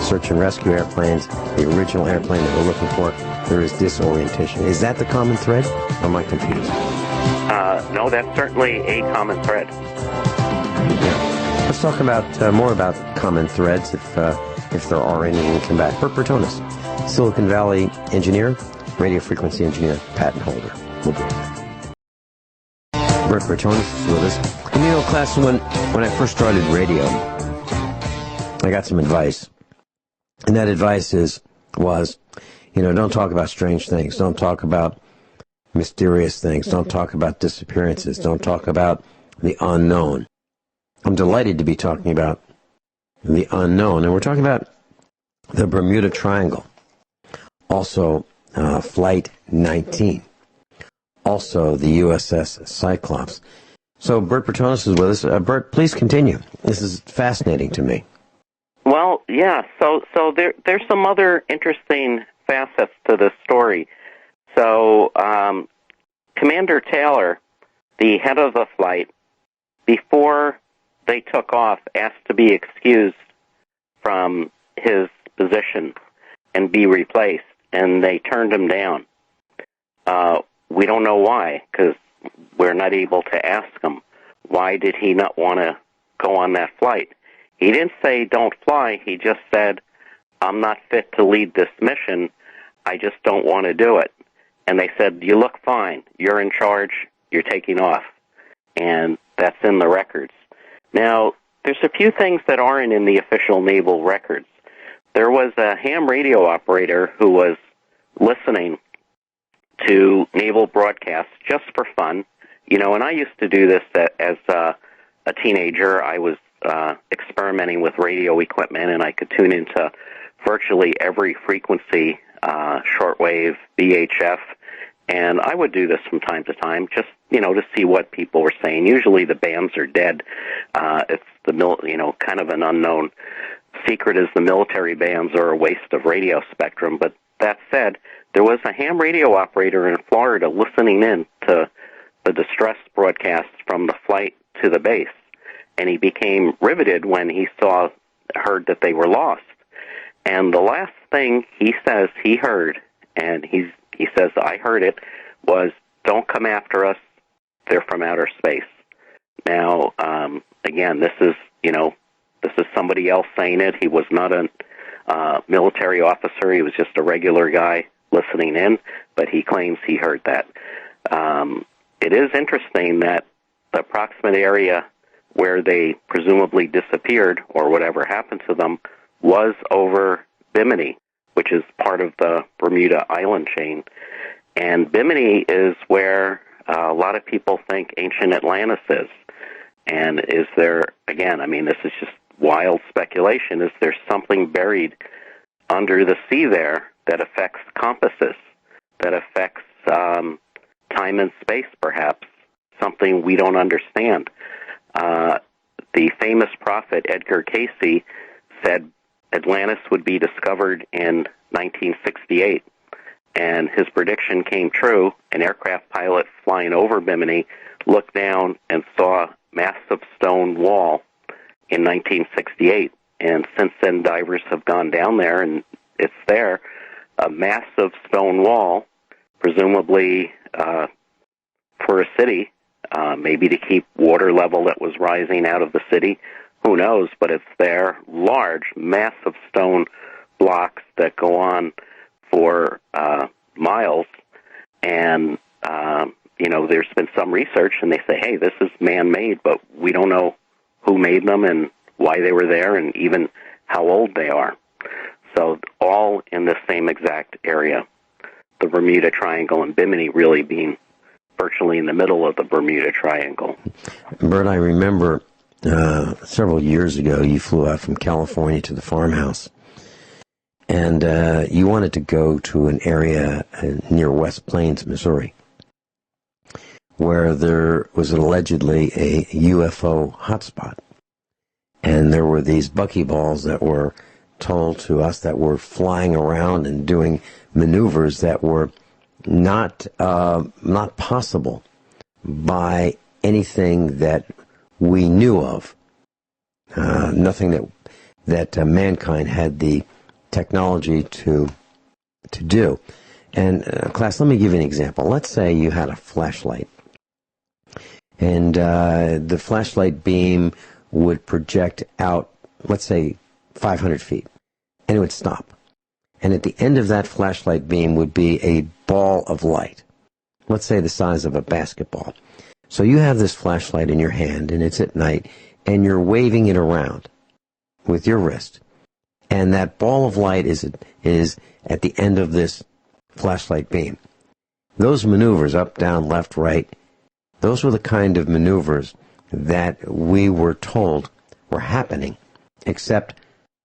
C: Search and rescue airplanes, the original airplane that we're looking for, there is disorientation. Is that the common thread, or am I confused?
E: No, that's certainly a common thread.
C: Yeah. Let's talk about more about common threads, if there are any, and come back. Bert Bertonis, Silicon Valley engineer, radio frequency engineer, patent holder. We'll be right back. Bert Bertonis is with us. And you know, class, when I first started radio, I got some advice. And that advice was, you know, don't talk about strange things. Don't talk about mysterious things. Don't talk about disappearances. Don't talk about the unknown. I'm delighted to be talking about the unknown. And we're talking about the Bermuda Triangle. Also, Flight 19. Also, the USS Cyclops. So, Bert Bertonis is with us. Bert, please continue. This is fascinating to me.
E: Well, yeah. So there's some other interesting facets to this story. So, Commander Taylor, the head of the flight, before they took off, asked to be excused from his position and be replaced, and they turned him down. We don't know why, because we're not able to ask him. Why did he not want to go on that flight? He didn't say don't fly. He just said, I'm not fit to lead this mission. I just don't want to do it. And they said, you look fine. You're in charge. You're taking off. And that's in the records. Now, there's a few things that aren't in the official naval records. There was a ham radio operator who was listening to naval broadcasts just for fun. You know, and I used to do this as a teenager. I was experimenting with radio equipment, and I could tune into virtually every frequency, shortwave, VHF, and I would do this from time to time, just, you know, to see what people were saying. Usually the bands are dead. It's kind of an unknown secret is the military bands are a waste of radio spectrum. But that said, there was a ham radio operator in Florida listening in to the distress broadcasts from the flight to the base, and he became riveted when he heard that they were lost. And the last thing he says he heard, and he says, I heard it, was, don't come after us, they're from outer space. Now, again, this is somebody else saying it. He was not a military officer. He was just a regular guy listening in, but he claims he heard that. It is interesting that the approximate area where they presumably disappeared, or whatever happened to them, was over Bimini, which is part of the Bermuda island chain. And Bimini is where a lot of people think ancient Atlantis is. And is there, again, I mean, this is just wild speculation, is there something buried under the sea there that affects compasses, that affects time and space, perhaps, something we don't understand? The famous prophet Edgar Cayce said Atlantis would be discovered in 1968, and his prediction came true. An aircraft pilot flying over Bimini looked down and saw a massive stone wall in 1968, and since then divers have gone down there, and it's there, a massive stone wall, presumably for a city, maybe to keep water level that was rising out of the city who knows, but it's there. Large, massive stone blocks that go on for miles. And, there's been some research, and they say, hey, this is man-made, but we don't know who made them and why they were there and even how old they are. So all in the same exact area. The Bermuda Triangle and Bimini really being virtually in the middle of the Bermuda Triangle.
C: Bert, I remember several years ago you flew out from California to the farmhouse, and you wanted to go to an area near West Plains, Missouri, where there was allegedly a UFO hotspot. And there were these buckyballs that were told to us that were flying around and doing maneuvers that were not possible by anything that we knew of. Nothing that mankind had the technology to do. And class, let me give you an example. Let's say you had a flashlight, and the flashlight beam would project out, let's say, 500 feet, and it would stop. And at the end of that flashlight beam would be a ball of light, let's say the size of a basketball. So you have this flashlight in your hand, and it's at night, and you're waving it around with your wrist. And that ball of light is at the end of this flashlight beam. Those maneuvers, up, down, left, right, those were the kind of maneuvers that we were told were happening, except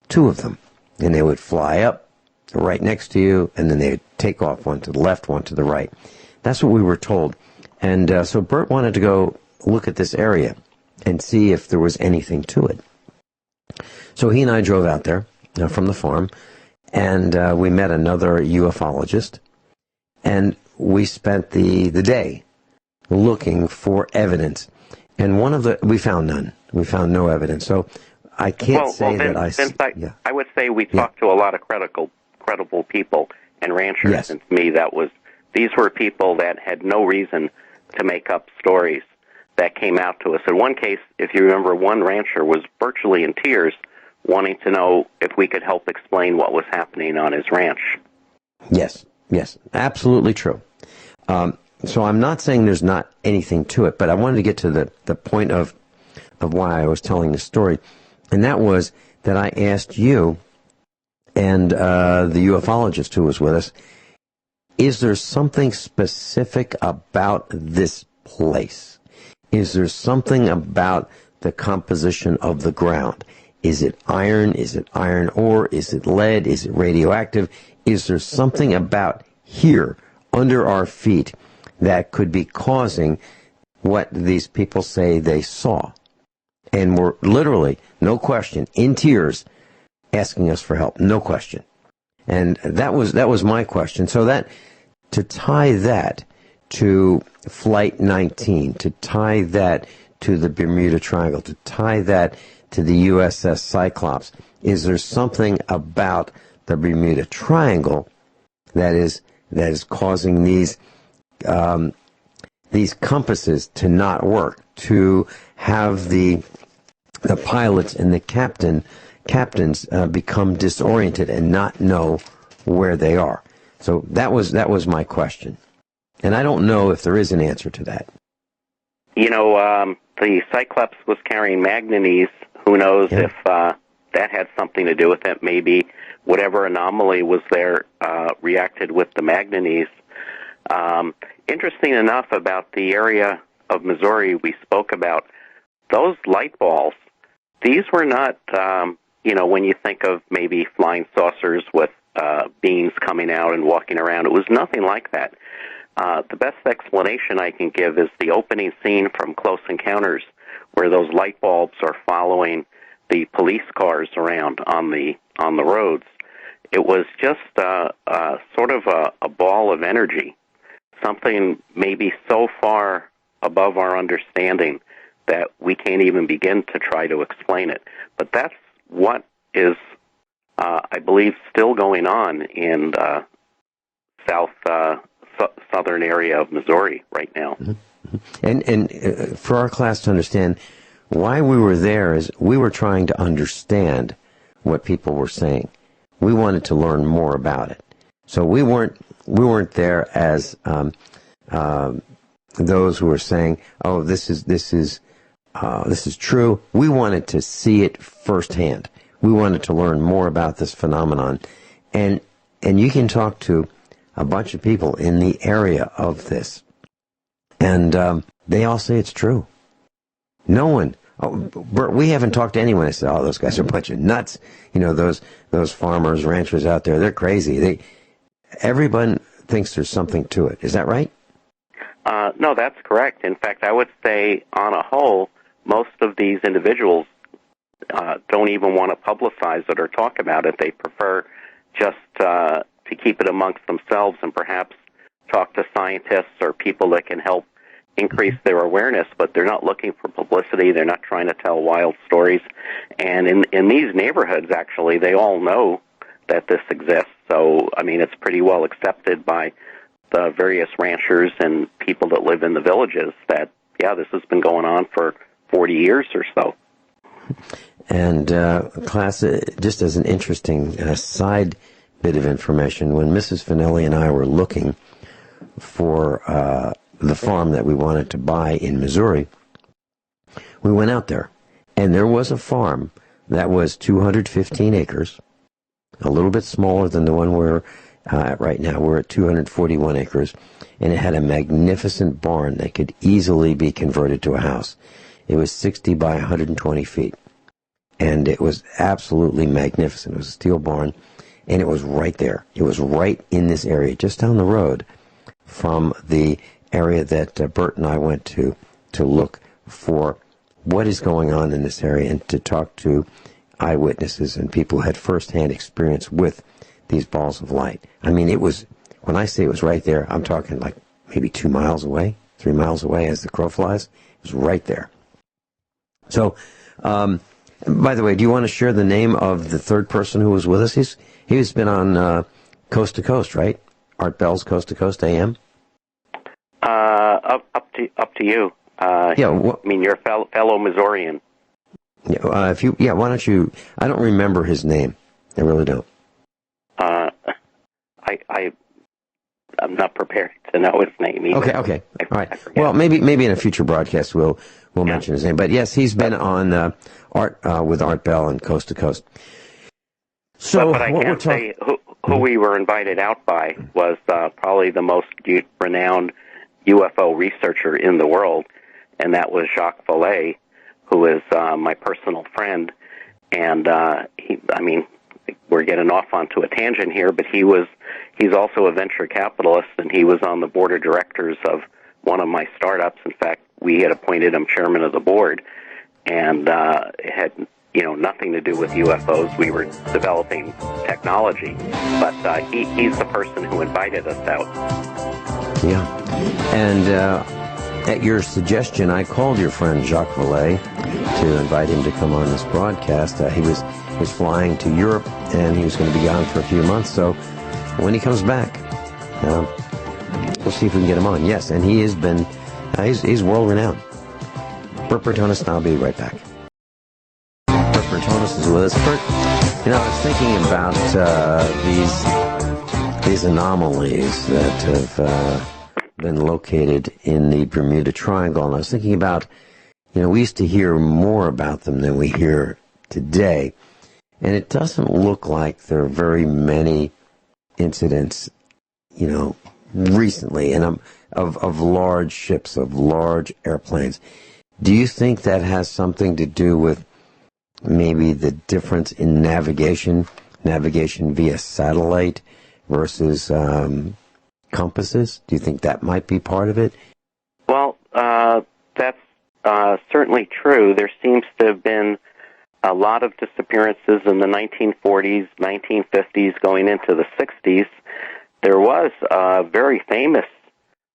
C: two of them. And they would fly up right next to you, and then they would take off, one to the left, one to the right. That's what we were told. And so Bert wanted to go look at this area and see if there was anything to it. So he and I drove out there from the farm, and we met another ufologist, and we spent the day looking for evidence. And we found none. We found no evidence. So I can't say that
E: I would say we talked to a lot of credible people and ranchers.
C: Yes.
E: And to me, these were people that had no reason to make up stories that came out to us. In one case, if you remember, one rancher was virtually in tears, wanting to know if we could help explain what was happening on his ranch.
C: Yes, absolutely true. So I'm not saying there's not anything to it, but I wanted to get to the point of why I was telling the story, and that was that I asked you and the ufologist who was with us, is there something specific about this place? Is there something about the composition of the ground? Is it iron? Is it iron ore? Is it lead? Is it radioactive? Is there something about here under our feet that could be causing what these people say they saw? And were literally, no question, in tears, asking us for help. No question. And that was my question. So that, to tie that to Flight 19, to tie that to the Bermuda Triangle, to tie that to the USS Cyclops, is there something about the Bermuda Triangle that is causing these compasses to not work, to have the pilots and the captains become disoriented and not know where they are? So that was my question, and I don't know if there is an answer to that. The Cyclops was carrying manganese. Who knows if that had something to do with it? Maybe whatever anomaly was there reacted with the manganese. Interesting enough about the area of Missouri we spoke about, those light balls, these were not, when you think of maybe flying saucers with beams coming out and walking around, it was nothing like that. The best explanation I can give is the opening scene from Close Encounters, where those light bulbs are following the police cars around on the roads. It was just sort of a ball of energy, something maybe so far above our understanding that we can't even begin to try to explain it. But that's what is, I believe, still going on in the southern area of Missouri right now. Mm-hmm. And for our class to understand, why we were there is we were trying to understand what people were saying. We wanted to learn more about it. So we weren't there as those who were saying, "Oh, this is true." We wanted to see it firsthand. We wanted to learn more about this phenomenon, and you can talk to a bunch of people in the area of this, and they all say it's true. No one. Oh, Bert, we haven't talked to anyone that said, "Oh, those guys are a bunch of nuts." Those farmers, ranchers out there, they're crazy. Everyone thinks there's something to it. Is that right?
E: No, that's correct. In fact, I would say, on a whole, most of these individuals don't even want to publicize it or talk about it. They prefer just to keep it amongst themselves and perhaps talk to scientists or people that can help increase their awareness, but they're not looking for publicity. They're not trying to tell wild stories. And in these neighborhoods, actually, they all know that this exists. So, I mean, it's pretty well accepted by the various ranchers and people that live in the villages that, yeah, this has been going on for 40 years or so.
C: And, class, just as an interesting side bit of information, when Mrs. Finelli and I were looking for the farm that we wanted to buy in Missouri, we went out there, and there was a farm that was 215 acres, a little bit smaller than the one we're at right now. We're at 241 acres, and it had a magnificent barn that could easily be converted to a house. It was 60 by 120 feet, and it was absolutely magnificent. It was a steel barn, and it was right there. It was right in this area, just down the road from the area that Bert and I went to look for what is going on in this area and to talk to eyewitnesses and people who had firsthand experience with these balls of light. I mean, it was, when I say it was right there, I'm talking like maybe 2 miles away, 3 miles away as the crow flies. It was right there. So, by the way, do you want to share the name of the third person who was with us? He's been on Coast to Coast, right? Art Bell's Coast to Coast AM?
E: Up to you. I mean, you're a fellow Missourian.
C: Why don't you? I don't remember his name. I really don't.
E: I'm not prepared to know his name either.
C: Okay. All right. Well, maybe in a future broadcast we'll mention his name. But yes, he's been on Art with Art Bell and Coast to Coast. So,
E: but I can't say who we were invited out by was probably the most renowned UFO researcher in the world, and that was Jacques Vallée, who is my personal friend. And we're getting off onto a tangent here, but he's also a venture capitalist, and he was on the board of directors of one of my startups. In fact, we had appointed him chairman of the board, and it had nothing to do with UFOs. We were developing technology, but he's the person who invited us out.
C: Yeah, and at your suggestion, I called your friend Jacques Vallée to invite him to come on this broadcast. He was flying to Europe, and he was going to be gone for a few months. So when he comes back, we'll see if we can get him on. Yes, and he has been, he's world-renowned. Bert Bertonis, and I'll be right back. Bert Bertonis is with us. Bert, I was thinking about these anomalies that have been located in the Bermuda Triangle, and I was thinking about, we used to hear more about them than we hear today, and it doesn't look like there are very many incidents, recently, and of large ships, of large airplanes. Do you think that has something to do with maybe the difference in navigation via satellite versus compasses? Do you think that might be part of it?
E: Well, that's certainly true. There seems to have been a lot of disappearances in the 1940s, 1950s, going into the 60s. There was a very famous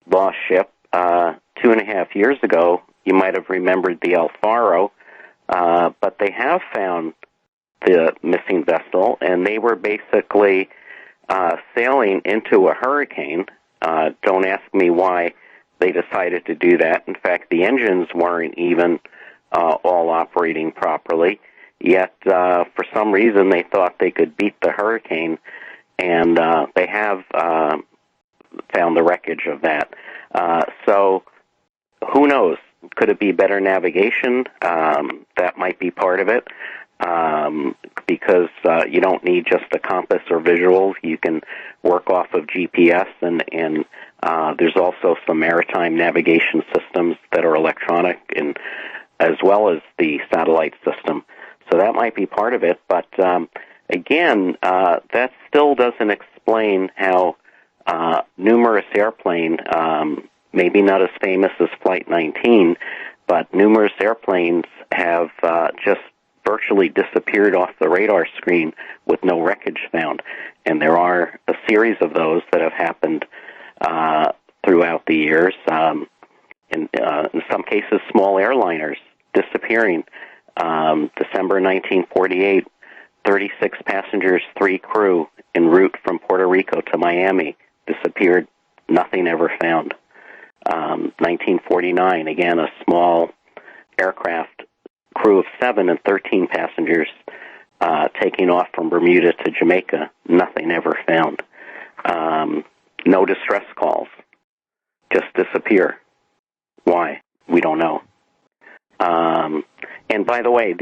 E: lost ship 2.5 years ago. You might have remembered the Alfaro, but they have found the missing vessel, and they were basically sailing into a hurricane. Don't ask me why they decided to do that. In fact, the engines weren't even all operating properly. Yet, for some reason, they thought they could beat the hurricane, and they have found the wreckage of that. So, who knows? Could it be better navigation? That might be part of it, because you don't need just a compass or visuals. You can work off of GPS, and there's also some maritime navigation systems that are electronic, and as well as the satellite system. So that might be part of it, but again, that still doesn't explain how numerous airplanes, maybe not as famous as Flight 19, but numerous airplanes have just virtually disappeared off the radar screen with no wreckage found. And there are a series of those that have happened throughout the years. In some cases, small airliners disappearing. December 1948, 36 passengers, 3 crew en route from Puerto Rico to Miami disappeared. Nothing ever found. 1949, again, a small aircraft, crew of 7 and 13 passengers taking off from Bermuda to Jamaica. Nothing ever found. No distress calls. Just disappear. Why? We don't know. And by the way,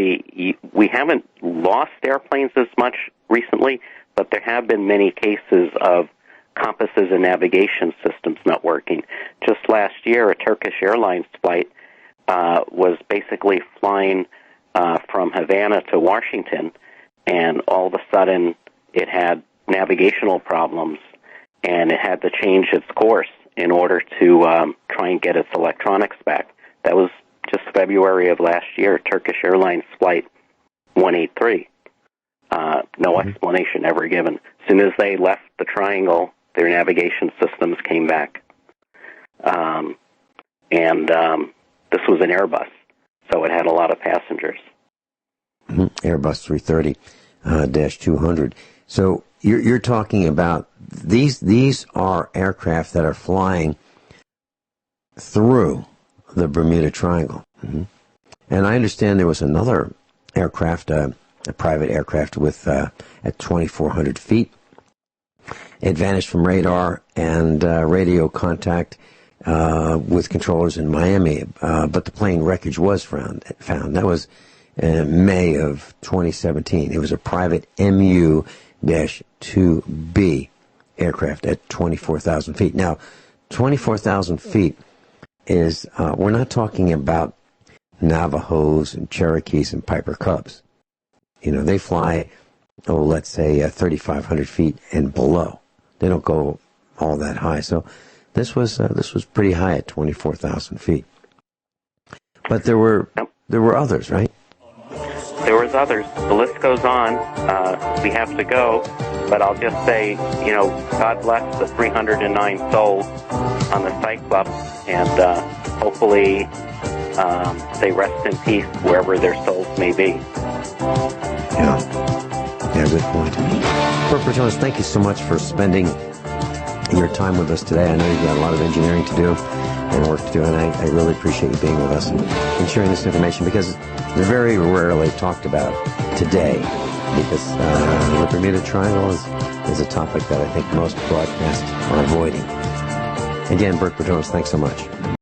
E: we haven't lost airplanes as much recently, but there have been many cases of compasses and navigation systems not working. Just last year, a Turkish Airlines flight was basically flying from Havana to Washington, and all of a sudden it had navigational problems, and it had to change its course in order to try and get its electronics back. That was just February of last year, Turkish Airlines Flight 183. No explanation ever given. As soon as they left the triangle, their navigation systems came back. And this was an Airbus, so it had a lot of passengers.
C: Airbus 330-200. So you're talking about these are aircraft that are flying through the Bermuda Triangle. And I understand there was another aircraft, a private aircraft with at 2,400 feet. It vanished from radar and radio contact with controllers in Miami, but the plane wreckage was found. That was in May of 2017. It was a private MU-2B aircraft at 24,000 feet. Now, 24,000 feet is, we're not talking about Navajos and Cherokees and Piper Cubs. You know, they fly, let's say 3,500 feet and below. They don't go all that high. So this was pretty high at 24,000 feet. But there were others, right?
E: There was others. The list goes on. We have to go, but I'll just say, God bless the 309 souls on the Cyclops, and hopefully they rest in peace wherever their souls may be.
C: Yeah, good point. Bert Bertonis, thank you so much for spending your time with us today. I know you've got a lot of engineering to do and work to do, and I really appreciate you being with us and sharing this information, because it's very rarely talked about today, because the Bermuda Triangle is a topic that I think most broadcasts are avoiding. Again, Bert Bertonis, thanks so much.